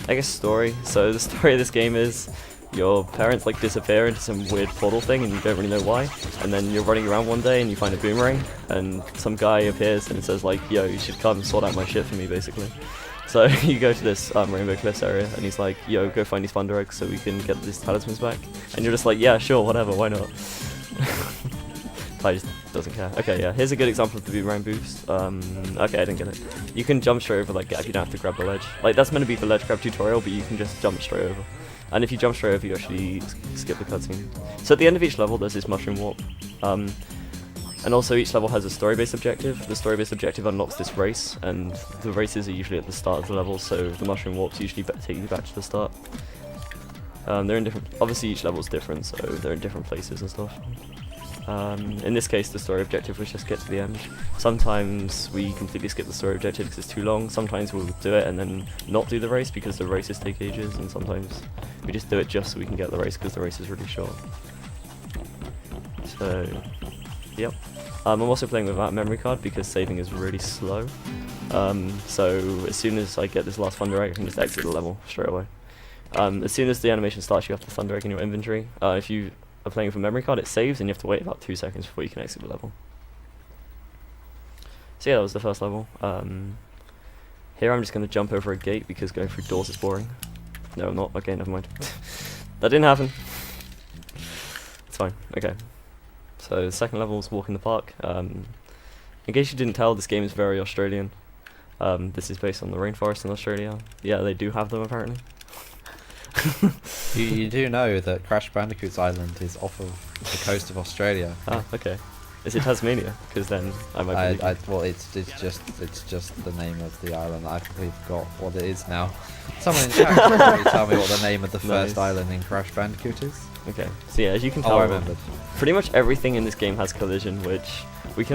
I guess story. So the story of this game is your parents like disappear into some weird portal thing and you don't really know why, and then you're running around one day and you find a boomerang and some guy appears and says like, yo, you should come sort out my shit for me, basically. So you go to this Rainbow Cliffs area and he's like, yo, go find these Thunder Eggs so we can get these talismans back, and you're just like, yeah, sure, whatever, why not? Ty just doesn't care. Okay, yeah, here's a good example of the boomerang boost. Okay, I didn't get it. You can jump straight over like gap, you don't have to grab the ledge. Like, that's meant to be the ledge grab tutorial, but you can just jump straight over. And if you jump straight over, you actually skip the cutscene. So at the end of each level, there's this mushroom warp. And also each level has a story-based objective. The story-based objective unlocks this race, and the races are usually at the start of the level, so the mushroom warps usually take you back to the start. They're in different, obviously each level's different, so they're in different places and stuff. In this case, the story objective was just get to the end. Sometimes we completely skip the story objective because it's too long. Sometimes we'll do it and then not do the race because the races take ages, and sometimes we just do it just so we can get the race because the race is really short. So, yep. I'm also playing without a memory card because saving is really slow. So as soon as I get this last Thunder Egg, I can just exit the level straight away. As soon as the animation starts, you have the Thunder Egg in your inventory. If you are playing with a memory card, it saves and you have to wait about 2 seconds before you can exit the level. So yeah, that was the first level. Here I'm just going to jump over a gate because going through doors is boring. No, I'm not. Okay, never mind. That didn't happen. It's fine. Okay. So the second level is Walk in the Park. In case you didn't tell, this game is very Australian. This is based on the rainforest in Australia. Yeah, they do have them apparently. You do know that Crash Bandicoot's island is off of the coast of Australia. Ah, okay. Is it Tasmania? Because then I might be Well, it's just the name of the island. I completely forgot what it is now. Someone in chat can probably tell me what the name of the first Nice. island in Crash Bandicoot is. Okay. So yeah, as you can Oh, tell, I remembered. pretty much everything in this game has collision, which we can